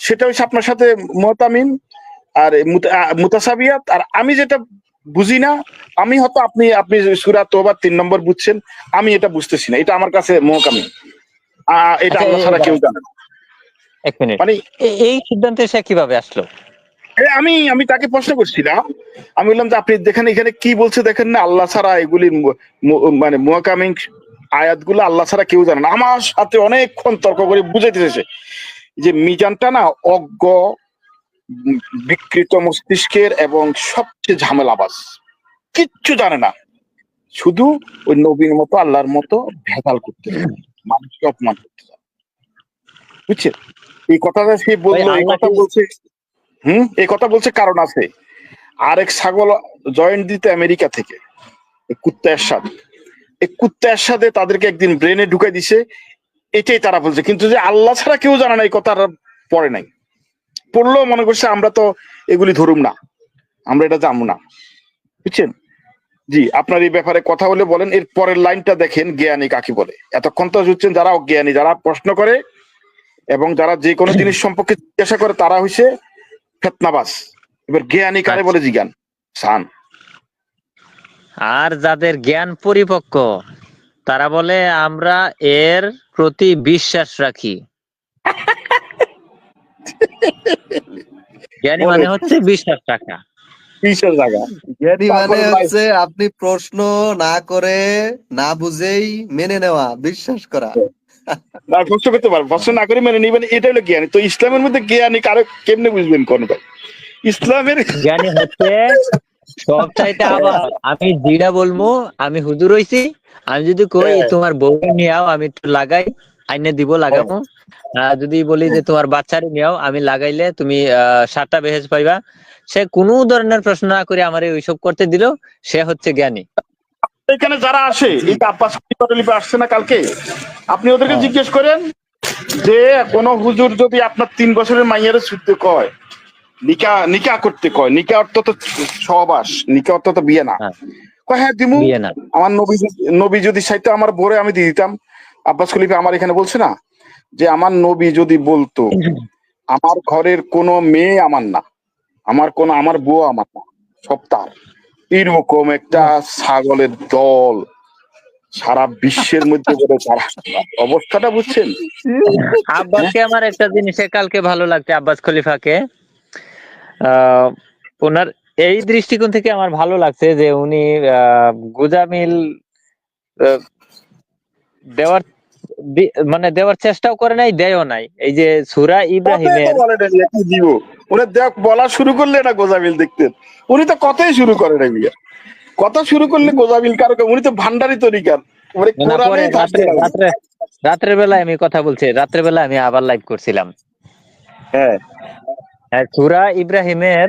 সেটা হচ্ছে আপনার সাথে মুতামিন আর মুতাসাবিয়াত, আর আমি যেটা বুঝি না, আমি হয়তো আপনি আপনি সূরা তওবা ৩ নম্বর বুঝছেন, আমি এটা বুঝতেছি না, এটা আমার কাছে মুহকামিন। এটা আচ্ছা, আল্লাহ ছাড়া কেউ জানে না। এক মিনিট, মানে এই সিদ্ধান্তে সে কিভাবে আসলো? আমি আমি তাকে প্রশ্ন করছিলাম, আমি বললাম যে আপনি দেখেন এখানে কি বলছে, দেখেন না আল্লাহ ছাড়া এগুলি মানে মুহাকামিন আয়াতগুলো আল্লাহ ছাড়া কেউ জানে না। আমার সাথে অনেকক্ষণ তর্ক করে বুঝাইতেছে যে মিজানটা না অজ্ঞ, বিকৃত মস্তিষ্কের এবং সবচেয়ে ঝামেলাবাজ, কিচ্ছু জানে না, শুধু ওই নবীর মতো আল্লাহর মতো ভেজাল করতে চায়, মানুষকে অপমান করতে চায়। বুঝছেন? এই কথাটা সে বললো, এই কথা বলছে। এই কথা বলছে কারণ আছে। আরেক ছাগল জয়েন্ট দিতে আমেরিকা থেকে, কুত্তা এরশাদ, এই কুত্তা এরশাদে তাদেরকে একদিন ব্রেনে ঢুকাই দিছে, এটাই তারা বলছে। কিন্তু যে আল্লাহ ছাড়া কেউ জানে না, এই কথাটা পড়ে নাই, পড়লেও মনে করছে আমরা তো এগুলি ধরুম না, আমরা এটা জানবো না। বুঝছেন? জি, আপনার এই ব্যাপারে কথা বলে বলেন। এর পরের লাইনটা দেখেন, জ্ঞানী কাকে বলে। এতক্ষণ তো বুঝছেন যারা অজ্ঞানী, যারা প্রশ্ন করে এবং যারা যে কোনো জিনিস সম্পর্কে জিজ্ঞাসা করে তারা হইছে ফেতনাবাজ। এবার জ্ঞানী কারে বলে জিজ্ঞান সান। আর যাদের জ্ঞান পরিপক্ক তারা বলে আমরা এর প্রতি বিশ্বাস রাখি। জ্ঞানী মানে হচ্ছে বিশ্বাস রাখা। বিশের জায়গা। জ্ঞানী মানে তারপরে ভাই হচ্ছে আপনি প্রশ্ন না করে, না বুঝেই মেনে নেওয়া, বিশ্বাস করা। না প্রশ্ন করতে পারবেন, প্রশ্ন না করে মেনে নিবেন, এটা হলো জ্ঞানী। তো ইসলামের মধ্যে জ্ঞানী কারো কেমনে বুঝবেন কোন ভাই? ইসলামের জ্ঞানী হচ্ছে সব চাইতে আবার আমি যেটা বলবো, আমি হুজুর হইছি, আমি যদি কই হ্যাঁ, তোমার বউ নিয়ে আও, আমি একটু লাগাই আইনে দিব হ্যাঁ, লাগাবো। যদি বলি যে তোমার বাচ্চারে নিয়ে আও, আমি লাগাইলে তুমি 7টা বেহেজ পাইবা, সে কোনো ধরনের প্রশ্ন না করে আমারে ওইসব করতে দিল, সে হচ্ছে জ্ঞানী। এখানে যারা আসে, জি। এই যে আব্বাস লিপে আসছে না কালকে, আপনি ওদেরকে হ্যাঁ জিজ্ঞেস করেন যে কোন হুজুর যদি আপনার 3 বছরের মাইয়ারে ছুটতে কয়, নিকা নিকা করতে কয়, নিকা অর্থ তো সহবাস, নিকা অর্থ তো বিয়ে না, হ্যাঁ, কয় হ্যাঁ দিমু। বিয়ে না। আমার নবী যদি চাইতো আমার বোরে আমি দিয়ে দিতাম। আব্বাস খলিফা আমার এখানে বলছে না যে আমার নবী যদি বলতো আমার ঘরের কোনো মেয়ে আমার না, আমার বউ আমার না, সব তার, এরকম একটা ছাগলের দল সারা বিশ্বের মধ্যে করে তারা, অবস্থাটা বুঝছেন? হ্যাঁ, আব্বাসকে আমার একটা জিনিসে কালকে ভালো লাগছে, আব্বাস খলিফাকে আহ ওনার এই দৃষ্টিকোণ থেকে আমার ভালো লাগছে যে উনি গুজামিল আহ, দেওয়ার মানে দেওয়ার চেষ্টাও করে নাই, দেয়ও নাই। এই যে সূরা কথাই তো ইব্রাহিমের বলে না মিয়া, কি দিব উনি, দেখ বলা শুরু করলে না গোজামিল দেখতেন, উনি তো কথাই শুরু করে না মিয়া, কথা শুরু করলে গোজামিল কারো, উনি তো ভান্ডারি তরিকার, মানে না, পরে কোরআনেই থাকতে লাগে। রাত্রের বেলায় আমি কথা বলছি, রাত্রের বেলায় আমি আবার লাইভ করছিলাম। হ্যাঁ, হ্যাঁ, সূরা ইব্রাহিমের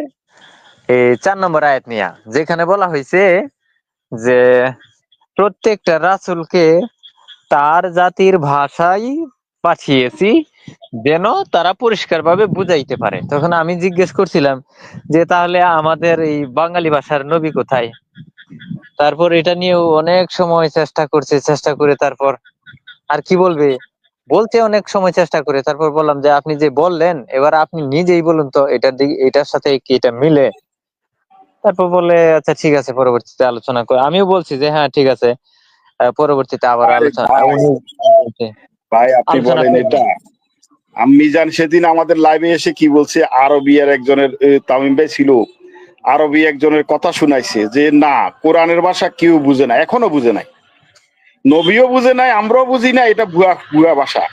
4 নম্বর আয়াত নিয়া, যেখানে বলা হয়েছে যে প্রত্যেকটা রাসূলকে তার জাতির ভাষায় পাঠিয়েছি যেন তারা পরিষ্কারভাবে বুঝাইতে পারে। তখন আমি জিজ্ঞেস করছিলাম যে তাহলে আমাদের এই বাঙালি ভাষার নবী কোথায়? তারপর এটা নিয়েও অনেক সময় চেষ্টা করছে, চেষ্টা করে তারপর আর কি বলবে, বলতে অনেক সময় চেষ্টা করে তারপর বললাম যে আপনি যে বললেন এবার আপনি নিজেই বলুন তো এটার দিকে, এটার সাথে কি এটা মিলে? তারপর বলে আচ্ছা ঠিক আছে, পরবর্তীতে আলোচনা করে। আমিও বলছি যে হ্যাঁ ঠিক আছে, পরবর্তীতে আবার আরে আলোচনা ভাই, উনি বলছে, ভাই আপনি আলোচনা বলেন করবো। এটা, আমি জান সেদিন আমাদের লাইভে এসে কি বলছে, আরবিয়ার একজনের তামিম ভাই ছিল, আরবি একজনের কথা শুনাইছে যে না, কোরআনের ভাষা কেউ বুঝে না, এখনো বুঝে নাই, নবীও বুঝে নাই, আমরাও বুঝি না, এটা ভুয়া ভুয়া ভাষা।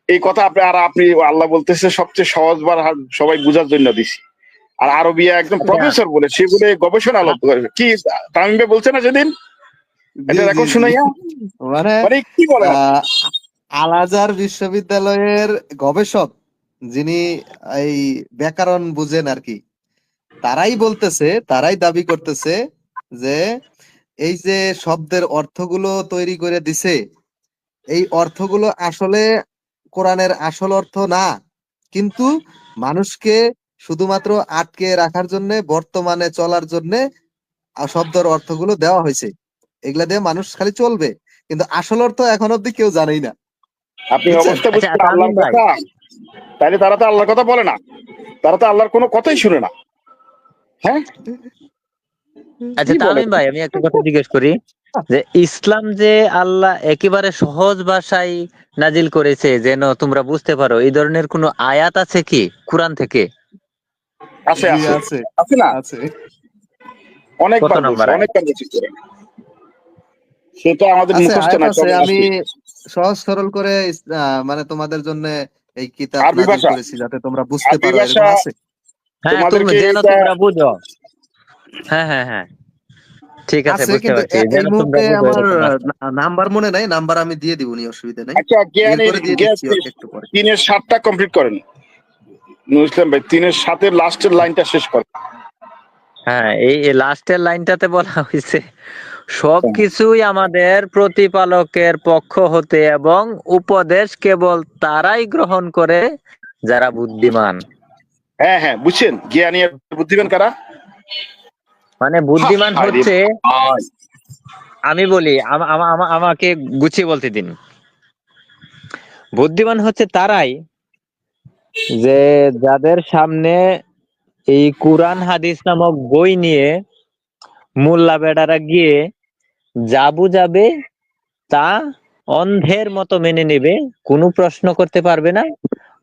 এই কথা আপনি আল্লাহ বলতেছে সবচেয়ে সহজ বার সবাই বুঝার জন্য দিছি। আর আরবিয়া একজন আচ্ছা, প্রফেসর বলে, সে বলে গবেষণা আ- করে কি, তামিম ভাই বলছে না সেদিন, জি এটা জি রেকর্ড জি। শুনাইয়া, মানে মানে কি বলেন আপনি? আহ আল আজহার বিশ্ববিদ্যালয়ের গবেষক, যিনি এই ব্যাকরণ বুঝেন আর কি, তারাই বলতেছে, তারাই দাবি করতেছে যে এই যে শব্দের অর্থগুলো তৈরি করে দিছে, এই অর্থগুলো আসলে কোরআনের আসল অর্থ না, কিন্তু মানুষকে শুধুমাত্র আটকে রাখার জন্য, বর্তমানে চলার জন্য শব্দের অর্থগুলো দেওয়া হয়েছে। এগুলা দিয়ে মানুষ খালি চলবে, কিন্তু আসল অর্থ এখন অব্দি কেউ জানেই না, আপনি বুঝছেন? অবস্থা আচ্ছা বুঝছেন তামিম আল্লাহর ভাই, কথা, তাইলে তারা তো আল্লাহর কথা বলে না, তারা তো আল্লাহর কোনো কথাই শুনে না। হ্যাঁ, আচ্ছা কি বলে? তামিম ভাই, আমি একটা কথা জিজ্ঞেস করি যে ইসলাম যে আল্লাহ একেবারে সহজ ভাষায় নাজিল করেছে যেন তোমরা বুঝতে পারো, এই ধরনের কোনো আয়াত আছে কি কোরআন থেকে? আছে জি আছে, আছে, আছে না, আছে কত অনেকবার বলছে, নম্বর আয়াত? অনেকবার বলছে করে। সেটা আমাদের আছে মুখস্থ আয়াত নাই, আছে। তবে আমি আছে। সহজ সরল করে মানে তোমাদের জন্য এই কিতাব আরবি নাজিল ভাষা, করেছি যাতে তোমরা বুঝতে আরবি পারো, ভাষা এরকম আছে। হ্যাঁ, তুমি তোমাদেরকে যেন এটা, তোমরা বুঝো। হ্যাঁ হ্যাঁ হ্যাঁ, ঠিক আছে, আছে বুঝতে কিন্তু পারছি, এই যেন তোমরা মুহূর্তে বুঝো আমার এরকম আছে। নাম্বার মনে নাই, নাম্বার আমি দিয়ে দিব, নি অসুবিধা নাই, আচ্ছা বের জ্ঞানের করে দিয়ে জ্ঞান, দিচ্ছি একটু পরে। 3-7টা কমপ্লিট করেন নুরুল ভাই, 3-7 লাস্টের লাইনটা শেষ করেন। হ্যাঁ, এই লাস্টের লাইনটাতে বলা হয়েছে সবকিছুই আমাদের প্রতিপালকের পক্ষ হতে এবং উপদেশ কেবল তারাই গ্রহণ করে যারা বুদ্ধিমান। হ্যাঁ হ্যাঁ, বুঝছেন, জ্ঞানী আর বুদ্ধিমান কারা? মানে হা, বুদ্ধিমান হায় রে হচ্ছে, ভাই। আমি বলি আমাকে গুছিয়ে বলতে দিন। বুদ্ধিমান হচ্ছে তারাই যে যাদের সামনে এই কুরআন হাদিস নামক বই নিয়ে মোল্লা বেডারা গিয়ে যা বুঝাবে তা অন্ধের মতো মেনে নেবে, কোনো প্রশ্ন করতে পারবে না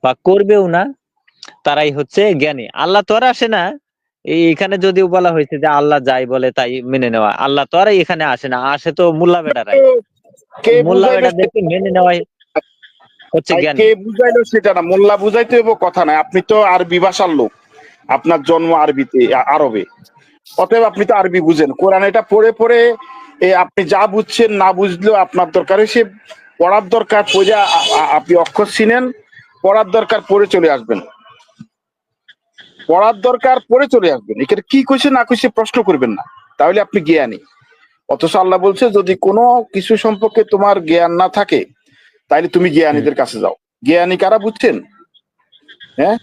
বা করবেও না, তারাই হচ্ছে জ্ঞানী। আল্লাহ তো আর আসে না এখানে যদিও বলা হয়েছে যে আল্লাহ যাই বলে তাই মেনে নেওয়া, আল্লাহ তো আর এখানে আসে না, আসে তো মোল্লা বেটারাই। কে মোল্লা বুঝাইলো বেটাদেরকে মেনে নেওয়াই হচ্ছে ভাই, জ্ঞান। কে বুঝাইলো সেটা না, মোল্লা বুঝাইতে হইব কথা নাই। আপনি তো আরবি ভাষার লোক, আপনার জন্ম আরবিতে, আরবে, অতএব আপনি তো আরবি বুঝেন। কোরআন এটা পড়ে পড়ে আপনি যা বুঝছেন না বুঝলেও আপনার দরকার সে পড়ার দরকার পড়ে আপনি অক্ষর চিনেন, পড়ার দরকার পড়ে চলে আসবেন, পড়ার দরকার পড়ে চলে আসবেন। এখানে কি কইছে না কইছে প্রশ্ন করবেন না, তাহলে আপনি জ্ঞানী। অথচ আল্লাহ বলছে যদি কোনো কিছু সম্পর্কে তোমার জ্ঞান না থাকে তাহলে তুমি হুম। জ্ঞানীদের কাছে যাও। জ্ঞানী কারা বুঝছেন? হ্যাঁ,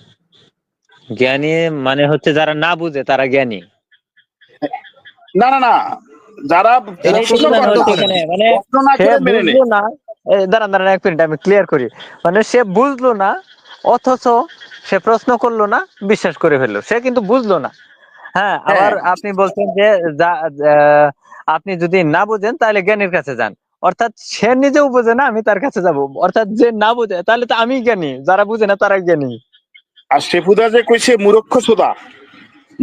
জ্ঞানী মানে হচ্ছে যারা না বুঝে তারা জ্ঞানী। না না না, যারা যারা এটাই তো প্রশ্ন প্রশ্ন বোঝানো করে করতে না, হচ্ছে পারে এখানে, না। মানে প্রশ্ন না সে করে মেনে নেয়। বুঝলো না। দাঁড়ান দাঁড়ান এক মিনিট, আমি ক্লিয়ার করি। মানে সে বুঝলো না, অথচ সে প্রশ্ন করলো না, বিশ্বাস করে ফেললো, সে কিন্তু বুঝলো না। হ্যাঁ, আবার হ্যাঁ আপনি বলছেন যে আহ, আপনি যদি না বুঝেন তাহলে জ্ঞানীর কাছে যান, অর্থাৎ সে নিজেও বোঝে না, আমি তার কাছে যাব, অর্থাৎ যে না বুঝে তাহলে তো আমি জ্ঞানী, যারা বুঝে না তারা জ্ঞানী। আর শেফুদা যে কইছে মূর্খ সোদা,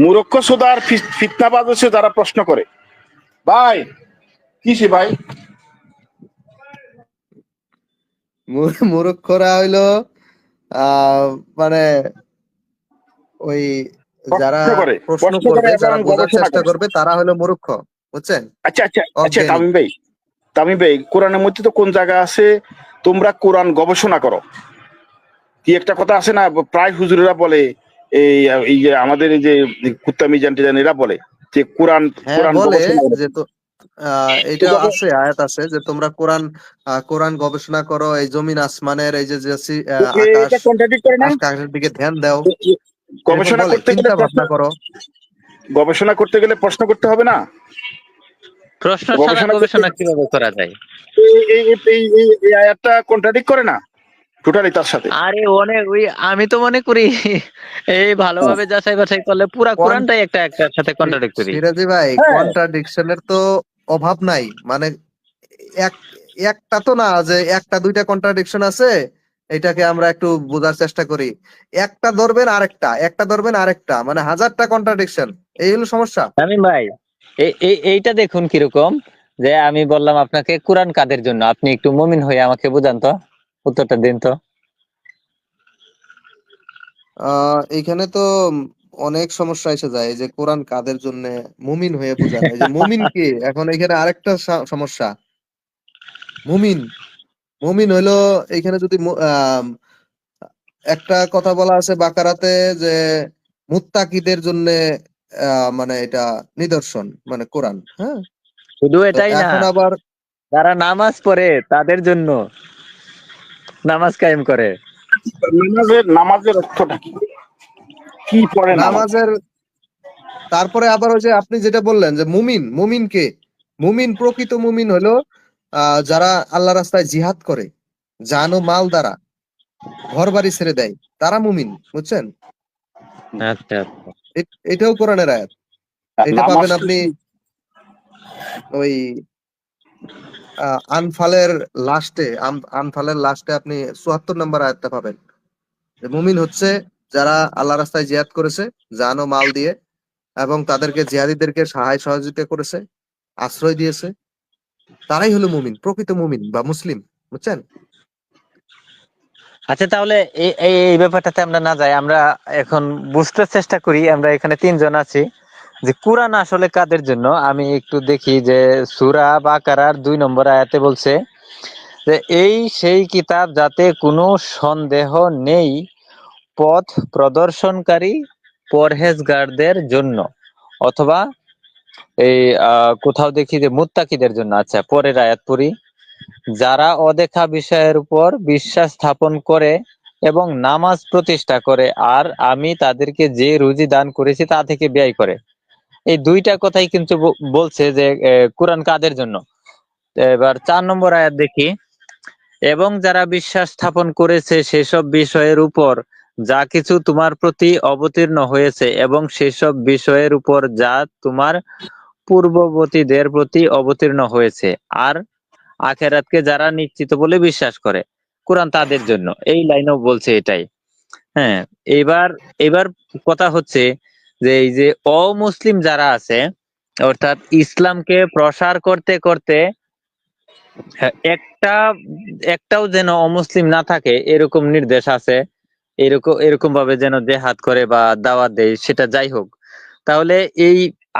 মূর্খ সোদা আর ফিতনাবাজ হচ্ছে যারা প্রশ্ন করে। ভাই কিসে ভাই, মূর্খরা হইলো আহ মানে ওই যারা প্রশ্ন করে, প্রশ্ন প্রশ্ন করে করবে, এবং যারা বোঝার গবেষণা চেষ্টা করে। করবে, তারা হলো মূর্খ, বুঝছেন? আচ্ছা আচ্ছা আচ্ছা, অজ্ঞানী। তামিম ভাই, তামিম ভাই, কোরআনের মধ্যে তো কোন জায়গা আছে তোমরা কোরআন গবেষণা করো? কি একটা কথা আছে না, প্রায় হুজুরেরা বলে, এই এই যে আমাদের এই যে কুত্তা মিজান টিজান এরা বলে যে কোরআন, হ্যাঁ কোরআন বলে গবেষণা করো। যে তো এটা এভাবে আছে, আয়াত আছে যে তোমরা কোরআন কোরআন গবেষণা করো, এই জমিন আসমানের এই যে আকাশ এটা কন্ট্রাডিক্ট করে না? আকাশের দিকে ধ্যান দাও, এরকম গবেষণা বলে, করতে গেলে চিন্তা প্রশ্ন, ভাবনা করো। গবেষণা করতে গেলে প্রশ্ন করতে হবে না? প্রশ্ন ছাড়া গবেষণা করতে গবেষণা কিভাবে করা যায়? এই আয়াতটা কন্ট্রাডিক্ট করে না টোটালি তার সাথে? আরে অনেক, ওই আমি তো মনে করি এই হ্যাঁ ভালোভাবে যাচাই বাছাই করলে পুরা কোয়ান কোরআনটাই একটা একটার সাথে কন্ট্রাডিক্টরি। সিরাজি ভাই, হ্যাঁ, কন্ট্রাডিকশনের তো অভাব নাই। মানে এক একটা তো না যে একটা দুইটা কন্ট্রাডিকশন আছে, এটাকে আমরা একটু বোঝার চেষ্টা করি। একটা ধরবেন আরেকটা, একটা ধরবেন আরেকটা, মানে হাজারটা কন্ট্রাডিকশন, এই হলো সমস্যা। তামিম ভাই, এইটা দেখুন কিরকম, যে আমি বললাম আপনাকে কোরআন কাদের জন্য, আপনি একটু মুমিন হয়ে আমাকে বুঝান তো, উত্তরটা দিন তো। এইখানে তো অনেক সমস্যা এসে যায়। এই যে কোরআন কাদের জন্য, মুমিন হয়ে বোঝানো, এই যে মুমিন কে, এখন এখানে আরেকটা সমস্যা। মুমিন, মুমিন হইলো এখানে যদি একটা কথা বলা আছে বাকারাতে যে মুত্তাকিদের জন্য মানে এটা নিদর্শন, মানে কোরআন। হ্যাঁ, শুধু তো এটাই না, এখন আবার যারা নামাজ পড়ে তাদের জন্য, নামাজ কায়েম করে। নামাজের, নামাজের অর্থটা কি, কি পড়ে নামাজ? নামাজের, তারপরে আবার ওই যে আপনি যেটা বললেন যে মুমিন, মুমিন কে, মুমিন প্রকৃত মুমিন হলো যারা আল্লাহ রাস্তায় জিহাদ করে, জান ও মাল দ্বারা ঘর বাড়ি ছেড়ে দেয়, তারা মুমিন, বুঝছেন? আচ্ছা আচ্ছা। এটাও কোরআনের আয়াত। এটা পাবেন নামাজটা আপনি কি? ওই আনফালের লাস্টে, আনফালের লাস্টে আপনি ৭৪ নম্বর আয়াতটা পাবেন। যে মুমিন হচ্ছে যারা আল্লাহ রাস্তায় জিহাদ করেছে জান ও মাল দিয়ে, এবং তাদেরকে জিহাদীদেরকে সাহায্য সহযোগিতা করেছে, আশ্রয় দিয়েছে, তারাই হলো মুমিন, প্রকৃত মুমিন বা মুসলিম, বুঝছেন? আচ্ছা, তাহলে এই এই এই ব্যাপারটাতে আমরা না যাই, আমরা এখন বুঝতে চেষ্টা করি। আমরা এখানে তিনজন আছি, যে কোরআন আসলে কাদের জন্য। আমি একটু দেখি যে সূরা বাকারার ২ নম্বর আয়াতে বলছে যে এই সেই কিতাব যাতে কোনো সন্দেহ নেই, পথ প্রদর্শনকারী পরহেজগারদের জন্য, অথবা এই কোথাও দেখি যে মুত্তাকিদের জন্য। আচ্ছা, পরের আয়াত পড়ি। যারা অদেখা বিষয়ের উপর বিশ্বাস স্থাপন করে এবং নামাজ প্রতিষ্ঠা করে, আর আমি তাদেরকে যে রুজি দান করেছি তা থেকে ব্যয় করে। এই দুইটা কথাই কিন্তু বলছে যে কোরআন কাদের জন্য। এবার ৪ নম্বর আয়াত দেখি। এবং যারা বিশ্বাস স্থাপন করেছে সেসব বিষয়ের উপর যা কিছু তোমার প্রতি অবতীর্ণ হয়েছে, এবং সেসব বিষয়ের উপর যা তোমার পূর্ববর্তীদের প্রতি অবতীর্ণ হয়েছে, আর আখেরাতকে যারা নিশ্চিত বলে বিশ্বাস করে, কোরআন তাদের জন্য। এই লাইনেও বলছে এটাই। হ্যাঁ, এবার এবার কথা হচ্ছে যে এই যে অমুসলিম যারা আছে, অর্থাৎ ইসলামকে প্রসার করতে করতে হ্যাঁ, একটাও যেন অমুসলিম না থাকে এরকম নির্দেশ আছে। এরকম এরকম ভাবে যেন জেহাদ করে বা দাওয়াত দেয়, সেটা যাই হোক। তাহলে এই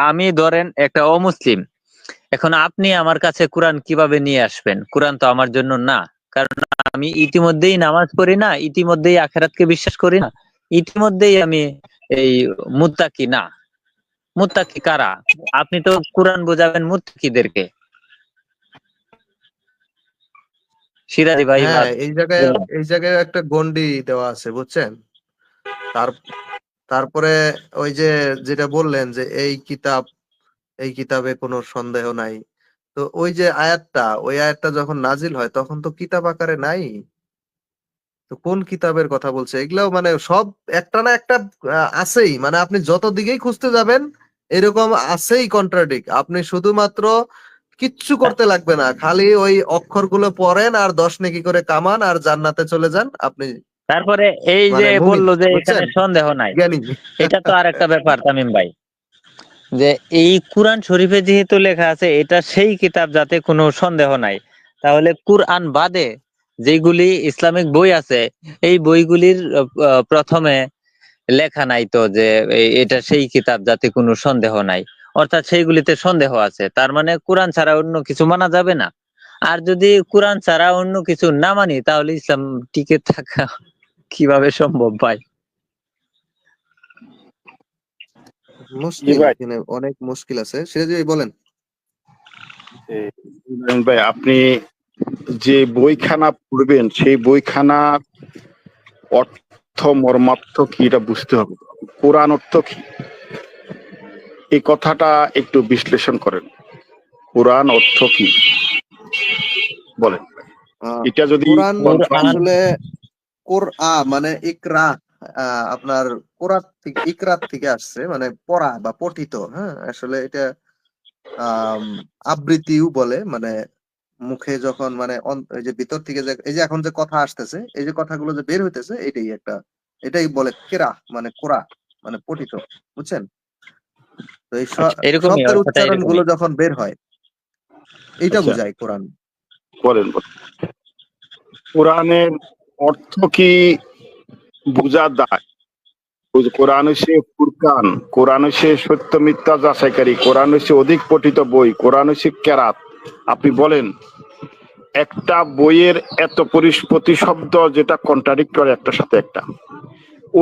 আমি ধরেন একটা অমুসলিম, এখন আপনি আমার কাছে কোরআন কিভাবে নিয়ে আসবেন? কোরআন তো আমার জন্য না, কারণ আমি ইতিমধ্যেই নামাজ পড়ি না, ইতিমধ্যেই আখিরাতকে বিশ্বাস করি না, ইতিমধ্যেই আমি এই মুত্তাকি না। মুত্তাকি কারা? আপনি তো কোরআন বোঝাবেন মুত্তাকিদেরকে। সিরাজি ভাই বা হ্যাঁ, এই জায়গায় একটা গন্ডি দেওয়া আছে, বুঝছেন? তার তারপরে ওই যে যেটা বললেন যে এই কিতাবে কোনো সন্দেহ নাই। তো ওই আয়াতটা যখন নাজিল হয় তখন তো কিতাব আকারে নাই। তো কোন কিতাবের কথা বলছে? এগুলাও মানে সব একটা না একটা আছেই। মানে আপনি যত দিকেই খুঁজতে যাবেন এরকম আছেই কন্ট্রাডিক্ট। আপনি শুধুমাত্র কিচ্ছু করতে লাগবে না। খালি ওই অক্ষরগুলো পড়েন আর 10 নেকি করে কামান আর জান্নাতে চলে যান। আপনি তারপরে এই যে মানে মুমিন, বললো যে এখানে বুঝছেন? সন্দেহ নাই, জ্ঞানী। এটা তো আর একটা ব্যাপার তামিম ভাই, যে এই কোরআন শরীফে যেহেতু লেখা আছে এটা সেই কিতাব যাতে কোনো সন্দেহ নাই, তাহলে কোরআন বাদে যেগুলি ইসলামিক বই আছে এই বইগুলির প্রথমে লেখা নাই তো যে এটা সেই কিতাব যাতে কোনো সন্দেহ নাই, অর্থাৎ সেইগুলিতে সন্দেহ আছে, তার মানে কোরআন ছাড়া অন্য কিছু মানা যাবে না। আর যদি কোরআন ছাড়া অন্য কিছু না মানি তাহলে ইসলাম টিকে থাকা কিভাবে সম্ভব ভাই? জি মুশকিল, ভাই। এখানে অনেক মুশকিল আছে। সিরাজ ভাই বলেন। ইব্রাহিম ভাই, আপনি যে বইখানা পড়বেন সেই বইখানা অর্থ মর্মার্থ কি এটা বুঝতে হবে। কোরআন অর্থ কি এই কথাটা একটু বিশ্লেষণ করেন। কোরআন অর্থ কি বলেন। এটা যদি কোরআন কনফার্ম কোরআন আসলে মানে ইকরা, আপনার ইকরাত থেকে আসছে, মানে পড়া বা পঠিত। হ্যাঁ, আসলে এটা আবৃত্তিও বলে, মানে মুখে যখন মানে এই যে ভিতর থেকে যে এই যে এখন যে কথা আসতেছে, এই যে কথাগুলো যে বের হইতেছে, এটাই বলে কেরা, মানে কোরা, মানে পঠিত, বুঝছেন? তো এই আচ্ছা, এরকমই শব্দের অর্থটা উচ্চারণ এরকমই। গুলো যখন বের হয়, এইটা আচ্ছা বুঝায় কোরআন। বলেন বলেন। কোরআনের অর্থ কি বোঝা যায়? কোরআন হচ্ছে ফুরকান, কোরআন হচ্ছে সত্য মিথ্যা যাচাইকারী, কোরআন হচ্ছে অধিক পঠিত বই, কোরআন হচ্ছে কেরাত। আপনি বলেন একটা বইয়ের এত প্রতিশব্দ যেটা কন্ট্রাডিক্ট করে একটার সাথে একটা,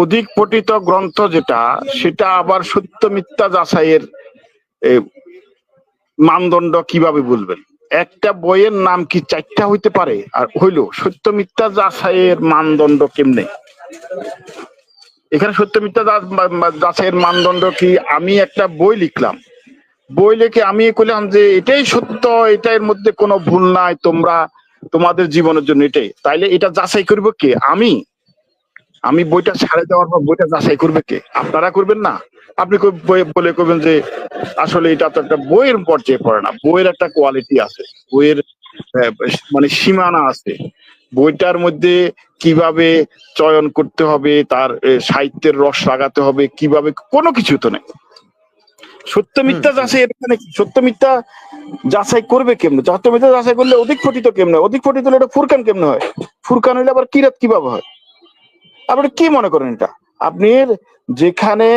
অধিক পঠিত গ্রন্থ যেটা সেটা আবার সত্য মিথ্যা যাচাইয়ের এ, মানদণ্ড কিভাবে বুঝবেন? একটা বইয়ের নাম কি 4টা হইতে পারে? আর হইলো সত্য মিথ্যা যাচাইয়ের মানদণ্ড কেমনে? এখানে সত্য মিথ্যা যাচাইয়ের মানদণ্ড কি? আমি একটা বই লিখলাম, বই লিখে আমি কইলাম যে এটাই সত্য, এটার মধ্যে কোনো ভুল নাই, তোমরা তোমাদের জীবনের জন্য এটাই, তাইলে এটা যাচাই করবো কে? আমি বইটা ছাড়ে দেওয়ার পর বইটা যাচাই করবে কে? আপনারা করবেন না? আপনি বলে করবেন যে আসলে এটা তো একটা বইয়ের পর্যায়ে পড়ে না, বইয়ের একটা কোয়ালিটি আছে, বইয়ের আহ, মানে সীমানা আছে, বইটার মধ্যে কিভাবে চয়ন করতে হবে, তার সাহিত্যের রস লাগাতে হবে কিভাবে, কোনো কিছু তো নেই। সত্য হুম মিথ্যা যাচাই এখানে কি? সত্য মিথ্যা যাচাই করবে কেমনে? সত্য মিথ্যা যাচাই করলে অধিক পঠিত কেমনে? অধিক পঠিত হলে এটা ফুরকান কেমনে হয়? ফুরকান হইলে আবার কিরাত কিভাবে হয়? আপনি কি মনে করেন এটা? আপনি যেখানে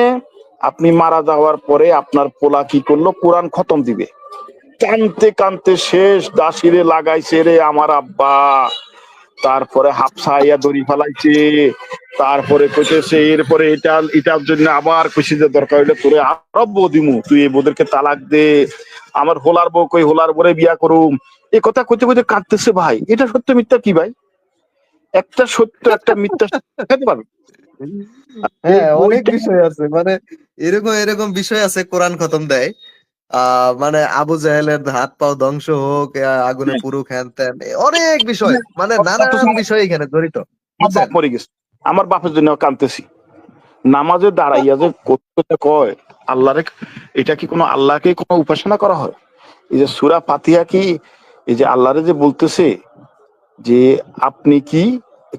আপনি মারা যাওয়ার পরে আপনার পোলা কি করলো? কোরআন খতম দিবে, কানতে কানতে শেষ, দাসিরে লাগাইছে রে আমার আব্বা, তারপরে হাফসা ইয়া দড়ি ফেলাইছে, তারপরে কইতেছে এরপরে এটার জন্য আবার কইছে যে দরকার হইলে তোরে আরব বউ দিমু, তুই এই বউদেরকে তালাক দে, আমার হোলার বউ কই হোলার বরে বিয়া করুম, এই কথা কইতে কইতে কাঁদতেছে। ভাই এটা সত্য মিথ্যা কি ভাই? একটা সত্য একটা মিথ্যা দেখাতে পারবে? এই হ্যাঁ, অনেক বইটা বিষয় আছে, মানে এরকম এরকম বিষয় আছে কোরআন খতম দেয়। মানে আবু জাহেলের হাত পাও ধ্বংস হোক, আগুনে পুরুক, হ্যান ত্যান, অনেক বিষয়, মানে নানান বিষয় এখানে জড়িত, আমার বাপ বুঝছেন? মরে গেছে, আমার বাপের জন্য কাঁদতেছি, নামাজে দাঁড়াইয়া যে করতে কয় আল্লাহরে, এটা কি কোনো আল্লাহকে কোনো উপাসনা করা হয়? এই যে সূরা ফাতিহা কি, এই যে আল্লাহরে যে বলতেছে যে আপনি কি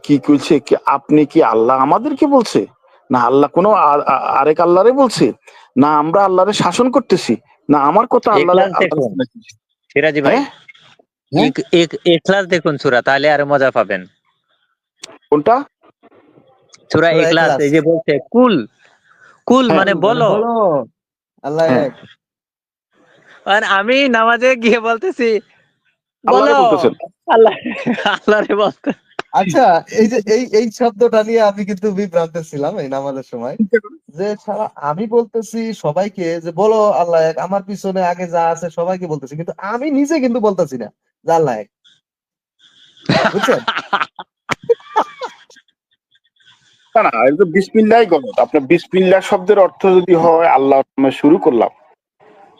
কি কইছে, কি আপনি কি আল্লাহ আমাদেরকে বলছে না আল্লাহ কোনো আরেক আল্লাহরে বলছে, না আমরা আল্লাহরে শাসন করতেছি, না আমার কথা আল্লাহরে এখলাস আল্লাহ দেখুন শুনাইতেছি। সিরাজি ভাই, হ্যাঁ হ্যাঁ এখলাস দেখুন সূরা, তাহলে আরো মজা পাবেন। কোনটা? সূরা সূরা ইখলাস ইখলাস। এই যে বলছে কুল, কুল হ্যাঁ মানে মানে বলো। বলো আল্লাহ হ্যাঁ এক। আর আমি নামাজে গিয়ে বলতেছি আল্লাহরে বলো বলতেছেন। আল্লাহ, আল্লাহরে বলতে। আচ্ছা, এই যে এই শব্দটা নিয়ে আমি কিন্তু বিভ্রান্ত ছিলাম এই নামাজের সময়, যে সারা আমি বলতেছি সবাইকে যে বলো আল্লাহ এক, আমার পিছনে আগে যা আছে সবাইকে বলতেছি, কিন্তু আমি নিজে কিন্তু বলতেছি না যে আল্লাহ এক। বুঝছেন? না না, এটা তো বিসমিল্লাহ গলত। আপনার বিসমিল্লাহ শব্দের অর্থ যদি হয় আল্লাহ নামে শুরু করলাম,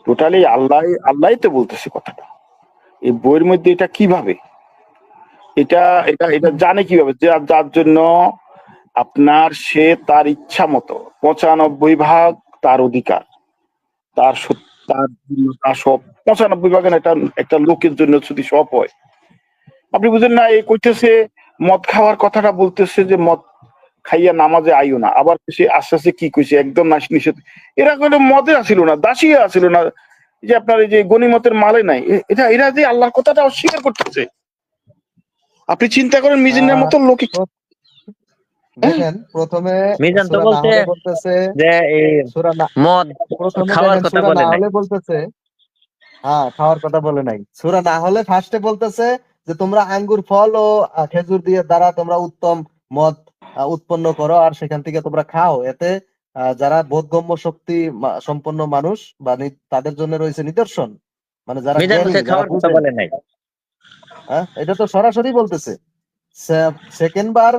টোটালি আল্লাহ আল্লাহই তো বলতেছে কথাটা। এই বইয়ের মধ্যে এটা কিভাবে, এটা এটা এটা জানে কিভাবে, যে যার জন্য আপনার সে তার ইচ্ছা মতো 95 ভাগ তার অধিকার, তার তার জন্য তার সব 95 ভাগের একটা একটা লোকের জন্য যদি সব হয়, আপনি বুঝেন না? এই কইতেছে মদ খাওয়ার কথাটা, বলতেছে যে মদ খাইয়া নামাজে আইও না, আবার সে আস্তে আস্তে কি কইছে একদম নিষেধ। এরা কইলো মদে আসিল না, দাসিয়ে আসিল না, এই যে আপনার এই যে গনিমতের মালে নাই, এটা এরা যে আল্লাহর কথাটা অস্বীকার করতেছে। আপনি চিন্তা করেন মিজিনের আহ মতো লোক। প্র- হ্যাঁ দেখেন প্রথমে মিজান তো সূরা না বলছে হলে বলতেছে, যে এই সূরা না, মদ প্রথমে খাওয়ার দেখেন কথা সূরা বলে না নাই। হলে বলতেছে, হ্যাঁ খাওয়ার কথা বলে নাই। সূরা না হলে ফার্স্টে বলতেছে যে তোমরা আঙ্গুর ফল ও খেজুর দিয়ে দ্বারা তোমরা উত্তম মদ উৎপন্ন করো আর সেখান থেকে তোমরা খাও, এতে যারা বোধগম্য শক্তি সম্পন্ন মানুষ বা তাদের জন্য রয়েছে নিদর্শন, মানে যারা মিজান জ্ঞানী, বলছে যারা খাওয়ার কথা বুঝে। বলে নাই। হ্যাঁ, এটা তো সরাসরি বলতেছে। সেকেন্ড বার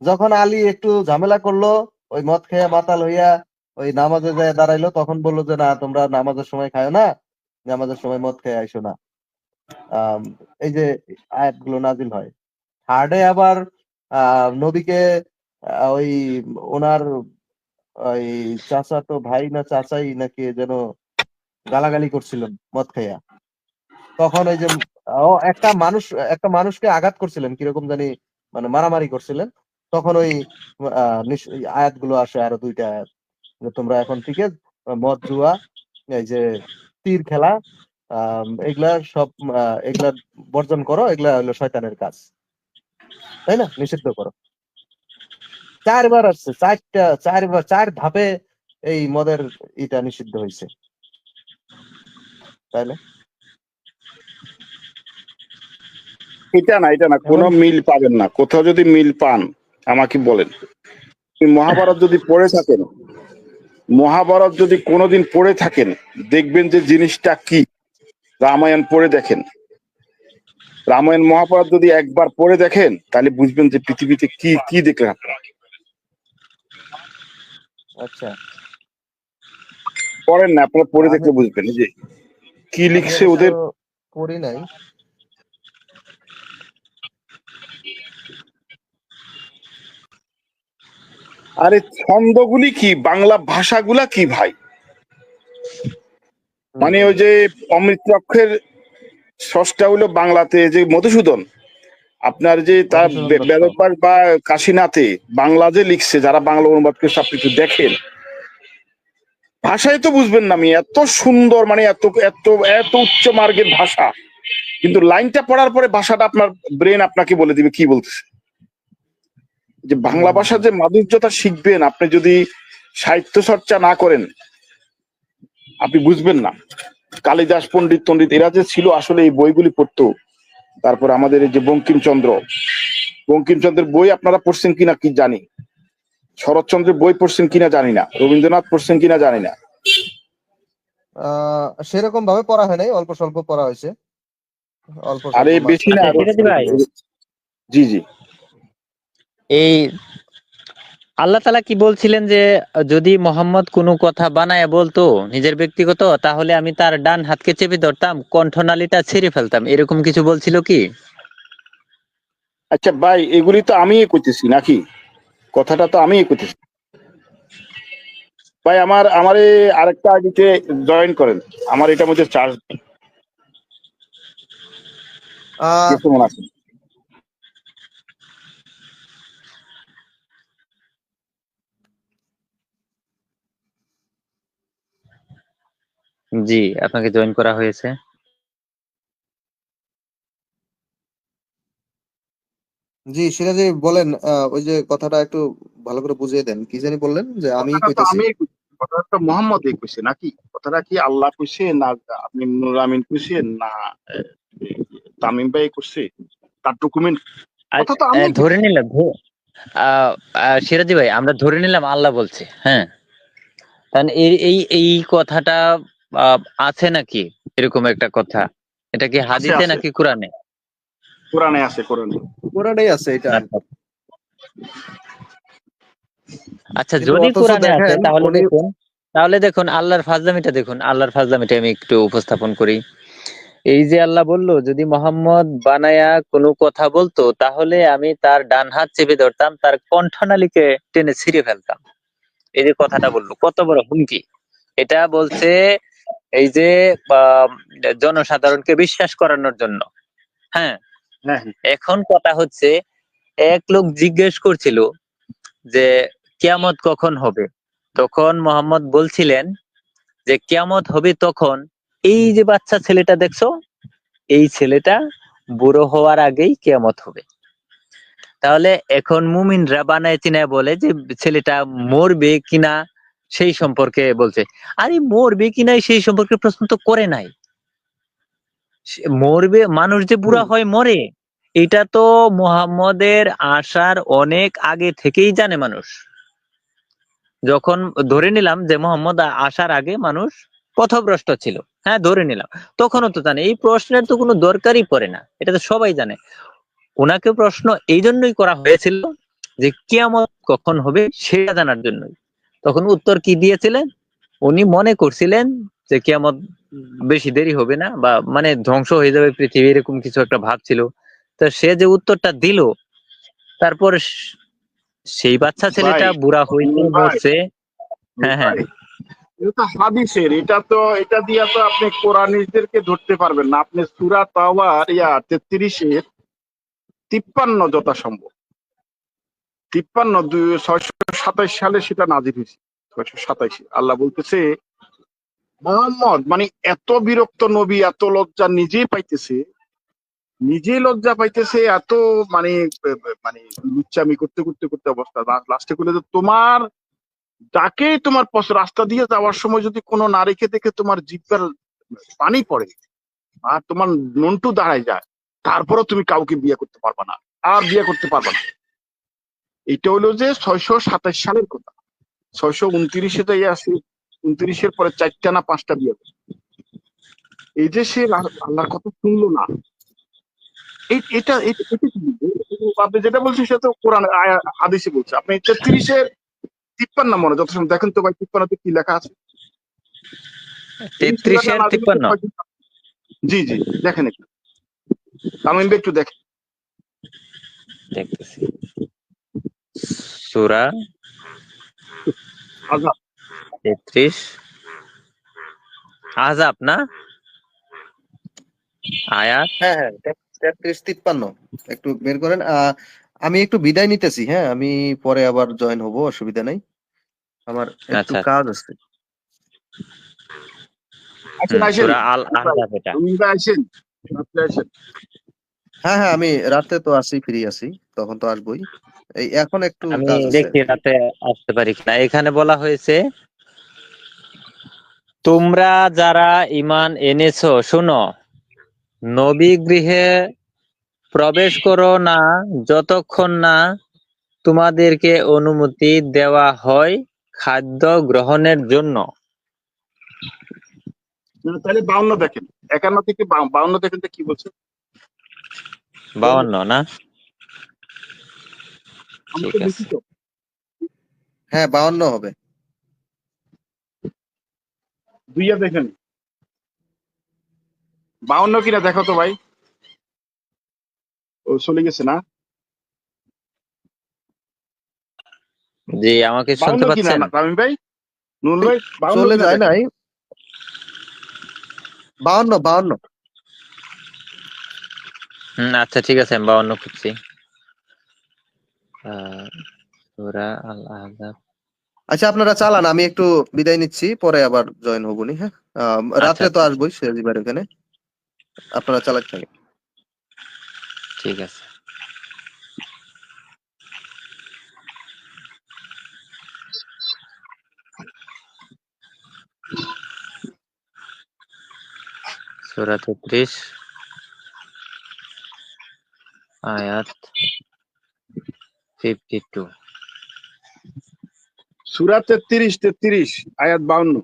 যখন আলী একটু ঝামেলা করলো, ওই মদ খেয়ে মাতাল হইয়া ওই নামাজে যায় দাঁড়াইলো, তখন বললো যে না তোমরা নামাজের সময় খায় না, নামাজের সময় মদ খেয়ে আইসো না। আম, এই যে আয়াতগুলো নাজিল হয়। থার্ডে আবার নবীকে ওই ওনার ওই চাচাতো ভাই না চাচাই নাকি যেন গালাগালি করছিলেন মদ খাইয়া, তখন ওই যে একটা মানুষকে আঘাত করছিলেন কিরকম জানি, মানে মারামারি করছিলেন, তখন ওই এই আয়াতগুলো আসে, আরো দুইটা আয়াত, যে তোমরা এখন থেকে মদ জুয়া, এই যে তীর খেলা, এগুলা সব এগুলা বর্জন করো, এগুলা হলো শয়তানের কাজ, তাই না, নিষিদ্ধ করো। চারবার আসছে, চারবার, চার ধাপে এই মদের এটা নিষিদ্ধ হয়েছে, তাই না? এটা না কোনো এখন মিল পাবেন না। কোথাও যদি মিল পান আমাকে বলেন। মহাভারত যদি পড়ে থাকেন, মহাভারত যদি কোনোদিন পড়ে থাকেন, দেখবেন যে জিনিসটা কি। রামায়ণ পড়ে দেখেন, রামায়ণ মহাভারত যদি একবার পড়ে দেখেন, তাহলে বুঝবেন যে পৃথিবীতে কি কি দেখলেন আপনারা। আচ্ছা, পড়েন না, আপনারা পড়ে আমি দেখলে বুঝবেন এই যে কি আমি লিখছে অবশ্য ওদের। পড়ি নাই। আরে ছন্দগুলি কি, বাংলা ভাষাগুলা কি ভাই! হুম মানে হুম। ওই যে অমৃত অক্ষরের ষষ্ঠা হইলো বাংলাতে যে মধুসূদন, আপনার যে তার মধুসূদন দত্ত। বেদপাঠ বা কাশীনাথে বাংলা যে লিখছে, যারা বাংলা অনুবাদ করে সব কিছু দেখেন, ভাষায় তো বুঝবেন না। আমি এত সুন্দর, মানে এত এত এত উচ্চ মার্গের ভাষা, কিন্তু লাইনটা পড়ার পরে ভাষাটা আপনার ব্রেন আপনাকে বলে দিবে কি বলতেছে। যে হুম বাংলা হুম ভাষার হুম। যে মাধুর্যতা শিখবেন, আপনি যদি সাহিত্য চর্চা না করেন, আপনি বুঝবেন না। কালিদাস, পণ্ডিত টণ্ডিত এরা যে ছিল, আসলে এই বইগুলি পড়তো। তারপর আমাদের এই যে বঙ্কিমচন্দ্র, বঙ্কিমচন্দ্রের বই আপনারা পড়ছেন কিনা কি জানি, শরৎচন্দ্রের বই পড়ছেন কিনা জানি না, রবীন্দ্রনাথ পড়ছেন কিনা জানি না। সেরকম ভাবে পড়া হয় নাই, অল্প স্বল্প পড়া হয়েছে, অল্প আরে স্বল্প বেশি না, আচ্ছা আরো সিরাজি ভাই, জি জি। এই আল্লাহ তাআলা কি বলছিলেন যে যদি মোহাম্মদ কোনো কথা বানায় বলতো নিজের ব্যক্তিগত, তাহলে আমি তার ডান হাতকে চেপে ধরতাম, কণ্ঠনালীটা ছিঁড়ে ফেলতাম, এরকম কিছু বলছিল কি? আচ্ছা ভাই, এগুলি তো আমি করতেছি নাকি? কথাটা তো আমি করতেছি ভাই। আমার আমার এই আরেকটা আইডিতে জয়েন করেন, আমার এটার মধ্যে চার্জ আহ কেমন আছে। জি, আপনাকে জয়েন করা হয়েছে। জি সিরাজি বলেন, ওই যে কথাটা একটু ভালো করে বুঝিয়ে দেন, কি জানি বললেন যে আমি কথাটা তো কইতেছি। আমি কথাটা তো মোহাম্মদ কইছে নাকি? কথাটা কি আল্লাহ কইছে না আপনি নুর আমিন কইছেন না আহ, তামিম ভাই কইছে? তার ডকুমেন্ট কথা আচ্ছা, তো আমি ধরে কইতেছি। নিলাম সিরাজি ভাই, আমরা ধরে নিলাম আল্লাহ বলছে, হ্যাঁ। কারণ এই এই এই কথাটা আহ, আছে নাকি এরকম একটা কথা? এটা কি আছে হাদিসে আছে, নাকি কোরআনে? কোরআনে আছে, কোরআনে। কোরআনেই আছে এটা। আচ্ছা, আচ্ছা, কিন্তু যদি অথচ কোরআনে আছে দেখেন তাহলে উনি, দেখুন, তাহলে দেখুন আল্লাহর ফাজলামিটা দেখুন, আল্লাহর ফাজলামিটা আমি একটু উপস্থাপন করি। এই যে আল্লাহ বলল, যদি মোহাম্মদ বানায়া কোনো কথা বলতো তাহলে আমি তার ডান হাত চেপে ধরতাম, তার কণ্ঠনালীকে টেনে ছিঁড়ে ফেলতাম। এই যে কথাটা বললো, কত বড় হুমকি! এটা বলছে এই যে আহ, জনসাধারণকে বিশ্বাস করানোর জন্য, হ্যাঁ। হ্যাঁ হ্যাঁ। এখন কথা হচ্ছে, এক লোক জিজ্ঞেস করছিল যে কিয়ামত কখন হবে, তখন মোহাম্মদ বলছিলেন যে কিয়ামত হবে তখন, এই যে বাচ্চা ছেলেটা দেখছো, এই ছেলেটা বুড়ো হওয়ার আগেই কিয়ামত হবে। তাহলে এখন মুমিনরা বানায় চিনায় বলে যে ছেলেটা মরবে কিনা সেই সম্পর্কে বলছে। আরে মরবে কিনা সেই সম্পর্কে প্রশ্ন তো করে নাই। মরবে, মানুষ যে বুড়া হুম, হয় মরে, এটা তো মুহাম্মদের আসার অনেক আগে থেকেই জানে মানুষ। যখন ধরে নিলাম যে মোহাম্মদ আসার আগে মানুষ পথভ্রষ্ট ছিল, হ্যাঁ ধরে নিলাম, তখনও তো জানে। এই প্রশ্নের তো কোনো দরকারই পড়ে না, এটা তো সবাই জানে। ওনাকে প্রশ্ন এই জন্যই করা হয়েছিল যে কিয়ামত কখন হবে সেটা জানার জন্যই। তখন উত্তর কি দিয়েছিলেন? উনি মনে করছিলেন যে কিয়ামত বেশি দেরি হবে না, বা মানে ধ্বংস হয়ে যাবে পৃথিবী, এরকম কিছু একটা ভাব ছিল। তো সে যে উত্তরটা দিল, তারপর সেই বাচ্চা ভাই, ছেলেটা বুড়া হইতে নুর ভাই, মরছে। নুর হ্যাঁ, হ্যাঁ, ভাই, এটা তো হাদিসের, এটা তো এটা দিয়া তো আপনি কোরআনীদেরকে ধরতে পারবেন না। আপনি সূরা তাওবার 33-এর 53 যথাসম্ভব, 627 সালে সেটা নাজিল হয়েছে। 627 আল্লাহ বলতেছে মোহাম্মদ মানে এত বিরক্ত নবী, এত লজ্জা নিজেই পাইতেছে, নিজেই লজ্জা পাইতেছে, এত মানে মানে লুচ্চামি করতে করতে করতে অবস্থা লাস্টে করলে যে তোমার ডাকে তোমার রাস্তা দিয়ে যাওয়ার সময় যদি কোনো নারীকে দেখে তোমার জিহ্বার পানি পড়ে আর তোমার নন্টু দাঁড়ায় যায়, তারপরও তুমি কাউকে বিয়ে করতে পারবে না, আর বিয়ে করতে পারবে না। এটা হলো যে 627 সালের কথা। 629-এ যাই আছে, 29-এর পরে 4টা না 5টা বিয়ে করে। এই যে সে আল্লাহর কথা শুনলো না, এটা এটা এটা কি? আপনি যেটা বলছেন সেটা তো কোরআন হাদিসে বলছে। আপনি 33-এর 53 মনে যত সময় দেখেন তো ভাই, 53-তে কি লেখা আছে? এই সূরাটা 33-এর নাযিল হয়েছে 53। কয়দিন? জি জি, দেখেন একটু, তামিম ভাই একটু দেখেন। দেখতেছি, সূরা আজাব। 33, আযাব না, আয়াত। হ্যাঁ হ্যাঁ 33-53 একটু বের করেন। আমি একটু বিদায় নিতেছি, হ্যাঁ আমি পরে আবার জয়েন হব, অসুবিধা নাই, আমার একটু আচ্ছা, কাজ আছে। আসেন আসেন, সূরা আল আহজাব এটা। তামিম ভাই আসেন, আপনি আসেন। হ্যাঁ হ্যাঁ আমি রাতে তো আছি, ফ্রি আছি, তখন তো আসবোই। এই এখন একটু আমি কাজ আছে আর দেখি কি। রাতে আসতে পারি কিনা। এখানে বলা হয়েছে, তোমরা যারা ঈমান এনেছো শোনো, নবী গৃহে প্রবেশ করো না যতক্ষণ না তোমাদেরকে অনুমতি দেওয়া হয় খাদ্য গ্রহণের জন্য। তাহলে 52 দেখেন, 51 থেকে 52 দেখেন তো কি বলছে। 52 না? আমি ঠিক তো দেখি আছে। তো, হ্যাঁ 52 হবে। দুইয়া দেখেন, 52 কিনা দেখো তো ভাই। ও চলে গেছে না? জি, আমাকে শুনতে 52 কিনা পাচ্ছেন? না তামিম ভাই, নুরুল ভাই, 52 চলে কিনা যায় দেখেন। নাই, 52 52। আচ্ছা, ঠিক আছে, আমি 52 খুঁজছি। সূরা আল আহজাব আচ্ছা, আপনারা চালান, আমি একটু বিদায় নিচ্ছি, পরে আবার জয়েন হবনি। হ্যাঁ, আচ্ছা রাত্রে তো আচ্ছা, আসবোই সিরাজি ভাইয়ের ওখানে। আপনারা চালাতে থাকেন। ঠিক আছে। সূরা 33 আয়াত 52। সূরা 33 আয়াত 52।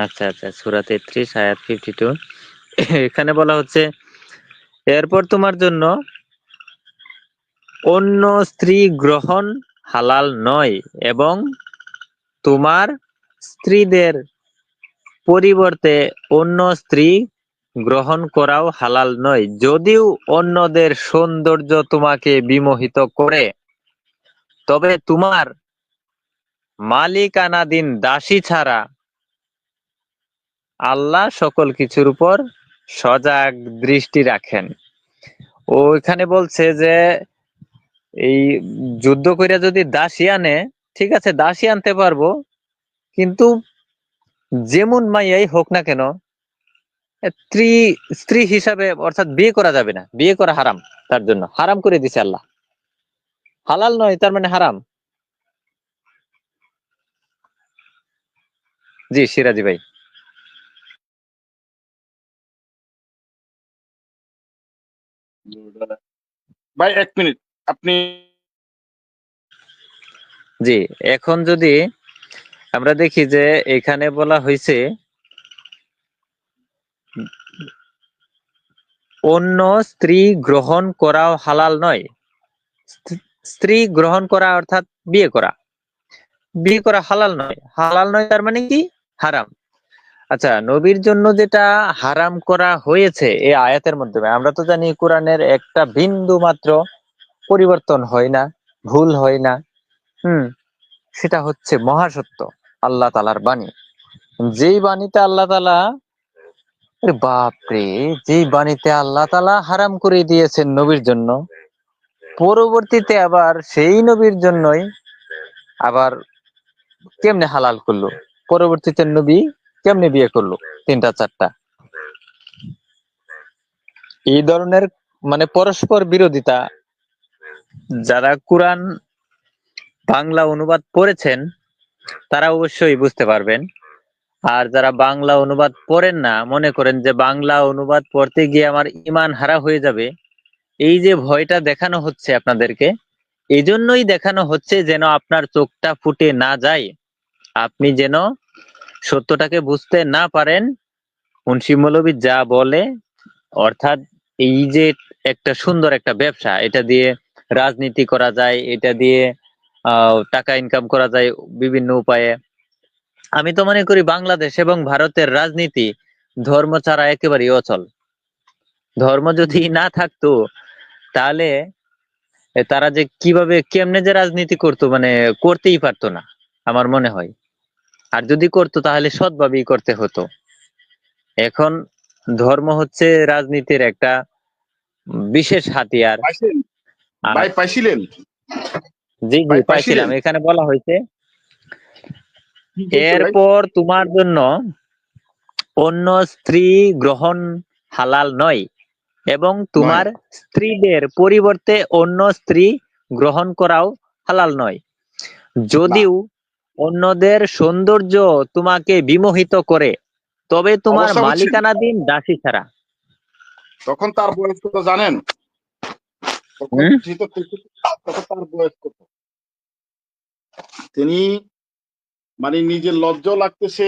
আচ্ছা আচ্ছা, সূরা 33 আয়াত 52। এখানে বলা হচ্ছে, এরপর তোমার জন্য অন্য স্ত্রী গ্রহণ হালাল নয় এবং তোমার স্ত্রীদের পরিবর্তে অন্য স্ত্রী গ্রহণ করাও হালাল নয়, যদিও অন্যদের সৌন্দর্য তোমাকে বিমোহিত করে। তবে তোমার মালিকানাধীন দাসী ছাড়া আল্লাহ সকল কিছুর উপর সজাগ দৃষ্টি রাখেন। ও এখানে বলছে যে এই যুদ্ধ কইরা যদি দাসী আনে, ঠিক আছে দাসী আনতে পারবো, কিন্তু যেমন মাইয়াই হোক না কেন, স্ত্রী স্ত্রী হিসাবে অর্থাৎ বিয়ে করা যাবে না, বিয়ে করা হারাম, তার জন্য হারাম করে দিছে আল্লাহ। হালাল নয় তার মানে হারাম। জি সিরাজি ভাই। ভাই 1 মিনিট, আপনি জি, এখন যদি আমরা দেখি যে এখানে বলা হয়েছে অন্য স্ত্রী গ্রহণ করাও হালাল নয়। স্ত্রী গ্রহণ করা অর্থাৎ বিয়ে করা, বিয়ে করা হালাল নয়। হালাল নয় তার মানে কি? হারাম। আচ্ছা, নবীর জন্য যেটা হারাম করা হয়েছে এই আয়াতের মাধ্যমে, আমরা তো জানি কোরআনের একটা বিন্দু মাত্র পরিবর্তন হয় না, ভুল হয় না। হুম, সেটা হচ্ছে মহাসত্য, আল্লাহ তাআলার বাণী। যেই বাণীতে আল্লাহ তাআলা, আরে বাপ রে, যেই বাণীতে আল্লাহ তাআলা হারাম করে দিয়েছেন নবীর জন্য, পরবর্তীতে আবার সেই নবীর জন্যই আবার কেমনে হালাল করলো? পরবর্তীতে নবী কেমনে বিয়ে করলো তিনটা চারটা? এই ধরনের মানে পরস্পর বিরোধিতা, যারা কোরআন বাংলা অনুবাদ পড়েছেন তারা অবশ্যই বুঝতে পারবেন। আর যারা বাংলা অনুবাদ পড়েন না, মনে করেন যে বাংলা অনুবাদ পড়তে গিয়ে আমার ঈমান হারা হয়ে যাবে, এই যে ভয়টা দেখানো হচ্ছে আপনাদেরকে, এই জন্যই দেখানো হচ্ছে যেন আপনার চোখটা ফুটে না যায়, আপনি যেন সত্যটাকে বুঝতে না পারেন। মুন্সি মৌলবী যা বলে, অর্থাৎ এই যে একটা সুন্দর একটা ব্যবসা, এটা দিয়ে রাজনীতি করা যায়, এটা দিয়ে টাকা ইনকাম করা যায় বিভিন্ন উপায়ে। আমি তো মনে করি বাংলাদেশ এবং ভারতের রাজনীতি ধর্ম ছাড়া একেবারেই অচল। ধর্ম যদি না থাকতো তাহলে তারা যে কিভাবে কেমনে যে রাজনীতি করতো, মানে করতেই পারতো না আমার মনে হয়। আর যদি করতো তাহলে সৎভাবেই করতে হতো। এখন ধর্ম হচ্ছে রাজনীতির একটা বিশেষ হাতিয়ার। পাইছেন? আর ভাই পাইছিলেন? জি জি ভাই পাইছিলাম, পাইছিলেন? এখানে বলা হয়েছে কি বলছে ভাই? এরপর তোমার জন্য অন্য স্ত্রী গ্রহণ হালাল নয় এবং নয়। তোমার স্ত্রীদের পরিবর্তে অন্য স্ত্রী গ্রহণ করাও হালাল নয়, না, যদিও অন্যদের সৌন্দর্য তোমাকে বিমোহিত করে। তবে তোমার অবস্থা বুঝছেন? মালিকানাধীন দাসী ছাড়া। তখন তার বয়স কত জানেন? তখন হুম, তখন তার বয়স কত? তিনি মানে নিজের লজ্জাও লাগতেছে,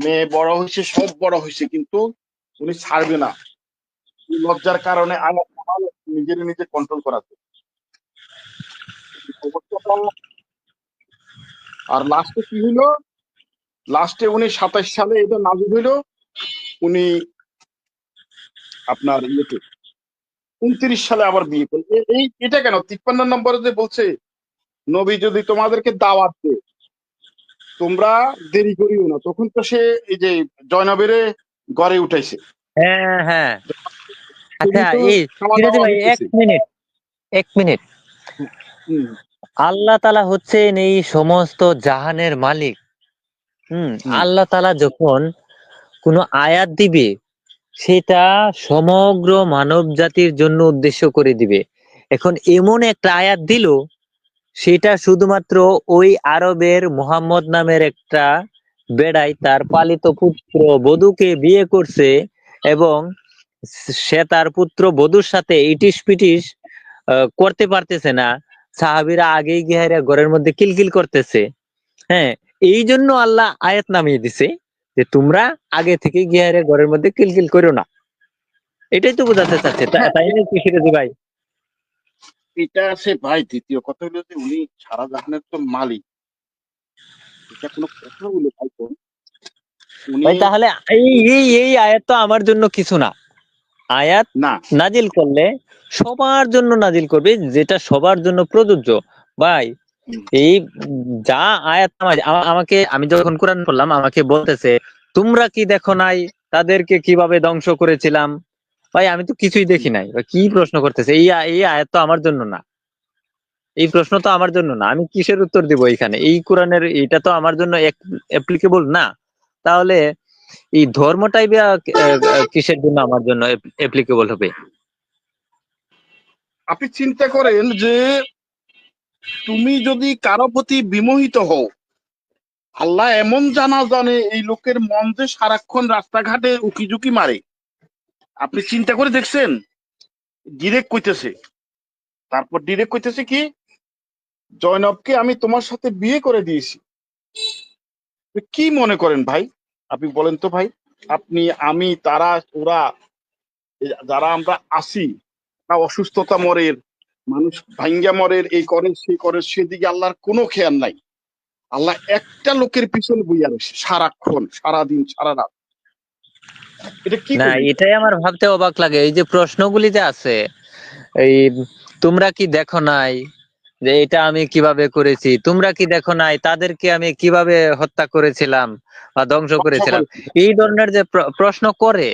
মেয়ে বড় হয়েছে, সব বড় হয়েছে, কিন্তু উনি ছাড়বে না। এই লজ্জার কারণে আল্লাহ তাআলা নিজের নিজে কন্ট্রোল করাতে। অবস্থাটা, আর লাস্টে কি হইলো? লাস্টে উনি 27 সালে এটা নাযিল হইলো। উনি আপনার ইয়েতে 29 সালে আবার বিয়ে করলেন। এই এটা কেন 53 নম্বরে যে বলছে, নবী যদি তোমাদেরকে দাওয়াত দেয়, তোমরা দেরি করিও না। তখন তো সে এই যে জয়নবেরে গড়ে উঠাইছে। হ্যাঁ হ্যাঁ। আচ্ছা, তিনি তো এই খাওয়া ফিরোজ দাওয়া ভাই এক হইতেছে। মিনিট, এক মিনিট। হুম, আল্লাহ তাআলা হচ্ছেন এই সমস্ত জাহানের মালিক। হুম আল্লাহ তাআলা যখন কোনো আয়াত দিবে সেটা সমগ্র মানব জাতির জন্য উদ্দেশ্য করে দিবে। এখন এমন একটা আয়াত দিল সেটা শুধুমাত্র ওই আরবের মুহাম্মদ নামের একটা বেড়াই তার পালিত পুত্র বধূকে বিয়ে করছে এবং সে তার পুত্র বধূর সাথে ইটিস পিটিস করতে পারতেছে না। সাহাবীরা আগেই গিয়ে ঘরের মধ্যে কিলকিল করতেছে। হ্যাঁ, এই জন্য আল্লাহ আয়াত নামিয়ে দিছে যে তোমরা আগে থেকে গিয়ে ঘরের মধ্যে কিলকিল করো না। এটাই তো বোঝাতে চাচ্ছে, হ্যাঁ, তাই না কি সিরাজী ভাই? এটা আছে ভাই। দ্বিতীয় কথা হলো যে উনি সারা জাহানের তো মালিক, এটা কোনো কথা হলো ভাই? তো উনি ভাই তাহলে এই এই এই আয়াত তো আমার জন্য কিছু না। আয়াত না। নাজিল করলে সবার জন্য নাজিল করবে, যেটা সবার জন্য প্রযোজ্য। ভাই হুম, এই যা আয়াত আমাকে, আমি যখন কোরআন পড়লাম আমাকে বলতেছে তোমরা কি দেখো নাই তাদেরকে কিভাবে ধ্বংস করেছিলাম। ভাই আমি তো কিছুই দেখি হুম। নাই, ভাই কি প্রশ্ন করতেছে? এই আয়াত তো আমার জন্য না, এই প্রশ্ন তো আমার জন্য না। আমি কিসের উত্তর দিব এখানে? এই কোরআনের এটা তো আমার জন্য অ্যাপ্লিকেবল না। তাহলে এই ধর্মটাই বা কিসের জন্য আমার জন্য অ্যাপ্লিকেবল হবে? আপনি চিন্তা করেন যে তুমি যদি কারো প্রতি বিমোহিত হও, আল্লাহ এমন জানে এই লোকের মন যে সারাক্ষণ রাস্তাঘাটে উকিঝুঁকি মারে। আপনি চিন্তা করে দেখছেন? ডিরেক্ট কইতেছে, তারপর ডিরেক্ট কইতেছে কি, জয়নবকে আমি তোমার সাথে বিয়ে করে দিয়েছি। আপনি কি মনে করেন ভাই? আপনি বলেন তো ভাই। আপনি, আমি, তারা, ওরা, যারা আমরা আসি, না অসুস্থতা মরের, মানুষ ভাঙ্গা মরের, এই করে সেই করে, সেদিকে আল্লাহর কোনো খেয়াল নাই। আল্লাহ একটা লোকের পিছনে বইয়া রয়েছে সারাক্ষণ, সারাদিন, সারা রাত। এটা কি না, করবে? এটাই আমার ভাবতে অবাক লাগে। এই যে প্রশ্নগুলি যে আছে, এই তোমরা কি দেখো নাই যে এটা আমি কিভাবে করেছি, তোমরা কি দেখো নাই তাদেরকে আমি কিভাবে হত্যা করেছিলাম বা ধ্বংস ধ্বংস করেছিলাম, করেছে। এই ধরনের যে প্রশ্ন করে,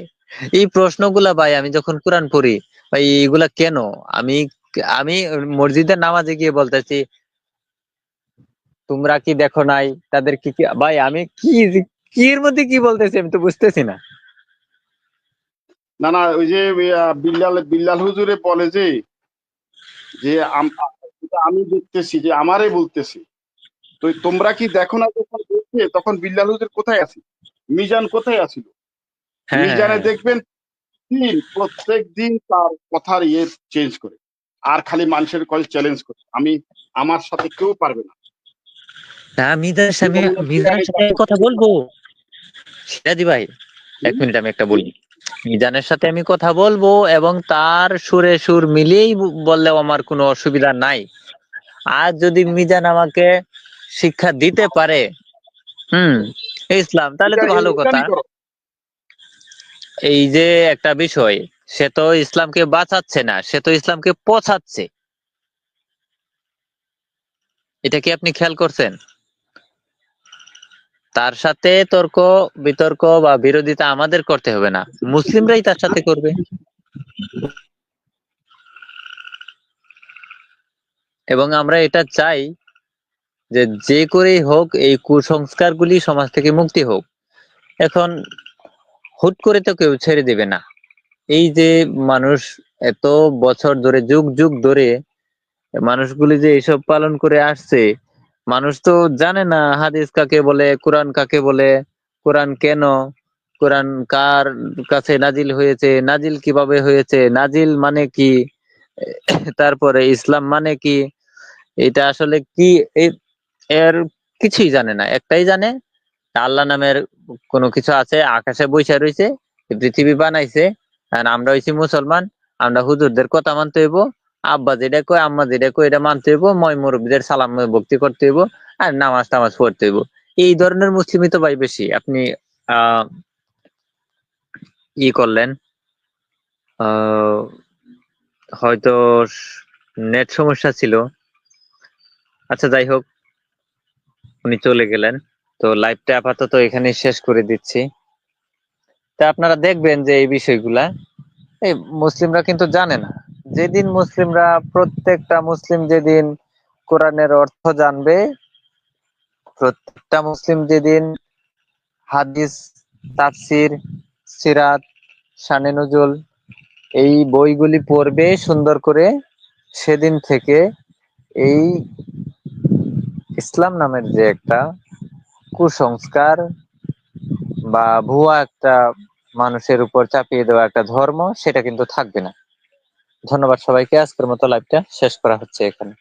এই প্রশ্নগুলা ভাই আমি যখন কোরআন পড়ি, ভাই এইগুলা কেন? আমি আমি মসজিদের নামাজে গিয়ে বলতেছি তোমরা কি দেখো নাই তাদের কি কি, ভাই আমি কি কি এর মধ্যে কি বলতেছি আমি তো বুঝতেছি না। না না, ওই যে বিল্লাল বিল্লাল হুজুরে বলে যে, যে যেটা আমি দেখতেছি, যে আমারে বলতেছি, তো তোমরা কি দেখো না? যখন দেখছে তখন বিল্লাল হুজুর কোথায় আছে? মিজান কোথায় আছিল? হ্যাঁ, হ্যাঁ, মিজানে হ্যাঁ। দেখবেন দিন, প্রত্যেক দিন তার কথার ইয়ে চেঞ্জ করে, আর খালি মানুষের কল চ্যালেঞ্জ করে, আমি, আমার সাথে কেউ পারবে না। না, নবুয়ত নিয়ে মিজানের আমি সাথে আমি তাকে কথা বলবো সিরাজি ভাই। এক হুম, মিনিট আমি একটা বলি। মিজানের সাথে আমি কথা বলবো এবং তার সুরে সুর মিলিয়েই বললেও আমার কোনো অসুবিধা নাই। আর যদি মিজান আমাকে শিক্ষা দিতে পারে হুম ইসলাম, তাহলে তো ভালো এটা কথা। করো। এই যে একটা বিষয়, সে তো ইসলামকে বাঁচাচ্ছে না, সে তো ইসলামকে পচাচ্ছে। এটা কি আপনি খেয়াল করছেন? তার সাথে তর্ক বিতর্ক বা বিরোধিতা আমাদের করতে হবে না, মুসলিমরাই তার সাথে করবে। এবং আমরা এটা চাই যে যে করেই হোক এই কুসংস্কারগুলি সমাজ থেকে মুক্তি হোক। এখন হুট করে তো কেউ ছেড়ে দেবে না। এই যে মানুষ এত বছর ধরে, যুগ যুগ ধরে মানুষগুলি যে এসব পালন করে আসছে, মানুষ তো জানে না হাদিস কাকে বলে, কোরআন কাকে বলে, কোরআন কেন, কোরআন কার কাছে নাজিল হয়েছে, নাজিল কিভাবে হয়েছে, নাজিল মানে কি, তারপরে ইসলাম মানে কি, এটা আসলে কি, এর কিছুই জানে না। একটাই জানে আল্লাহ নামের কোনো কিছু আছে, আকাশে বইসা রয়েছে, পৃথিবী বানাইছে, আর আমরা হইছি মুসলমান, আমরা হুজুরদের কথা মানতে হইব, আব্বা যেটা কয় আম্মা যেটা কয় এটা মানতে হইব, ময় মুরব্বীদের সালাম ভক্তি করতে হইব, আর নামাজ টামাজ পড়তে হইব। এই ধরনের মুসলিমই তো ভাই বেশি। আপনি আহ ই করলেন, আহ হয়তো নেট সমস্যা ছিল। আচ্ছা যাই হোক, উনি চলে গেলেন। তো লাইভটা আপাতত এখানে শেষ করে দিচ্ছি। তা আপনারা দেখবেন যে এই বিষয়গুলা এই মুসলিমরা কিন্তু জানে না। যেদিন মুসলিমরা, প্রত্যেকটা মুসলিম যেদিন কোরআনের অর্থ জানবে, প্রত্যেকটা মুসলিম যেদিন হাদিস, তাফসির, সিরাত, শানে নজুল এই বইগুলি পড়বে সুন্দর করে, সেদিন থেকে এই ইসলাম নামের যে একটা কুসংস্কার বা ভুয়া একটা মানুষের উপর চাপিয়ে দেওয়া একটা ধর্ম, সেটা কিন্তু থাকবে না। ধন্যবাদ সবাইকে। আজকের মতো লাইভটা শেষ করা হচ্ছে এখানে।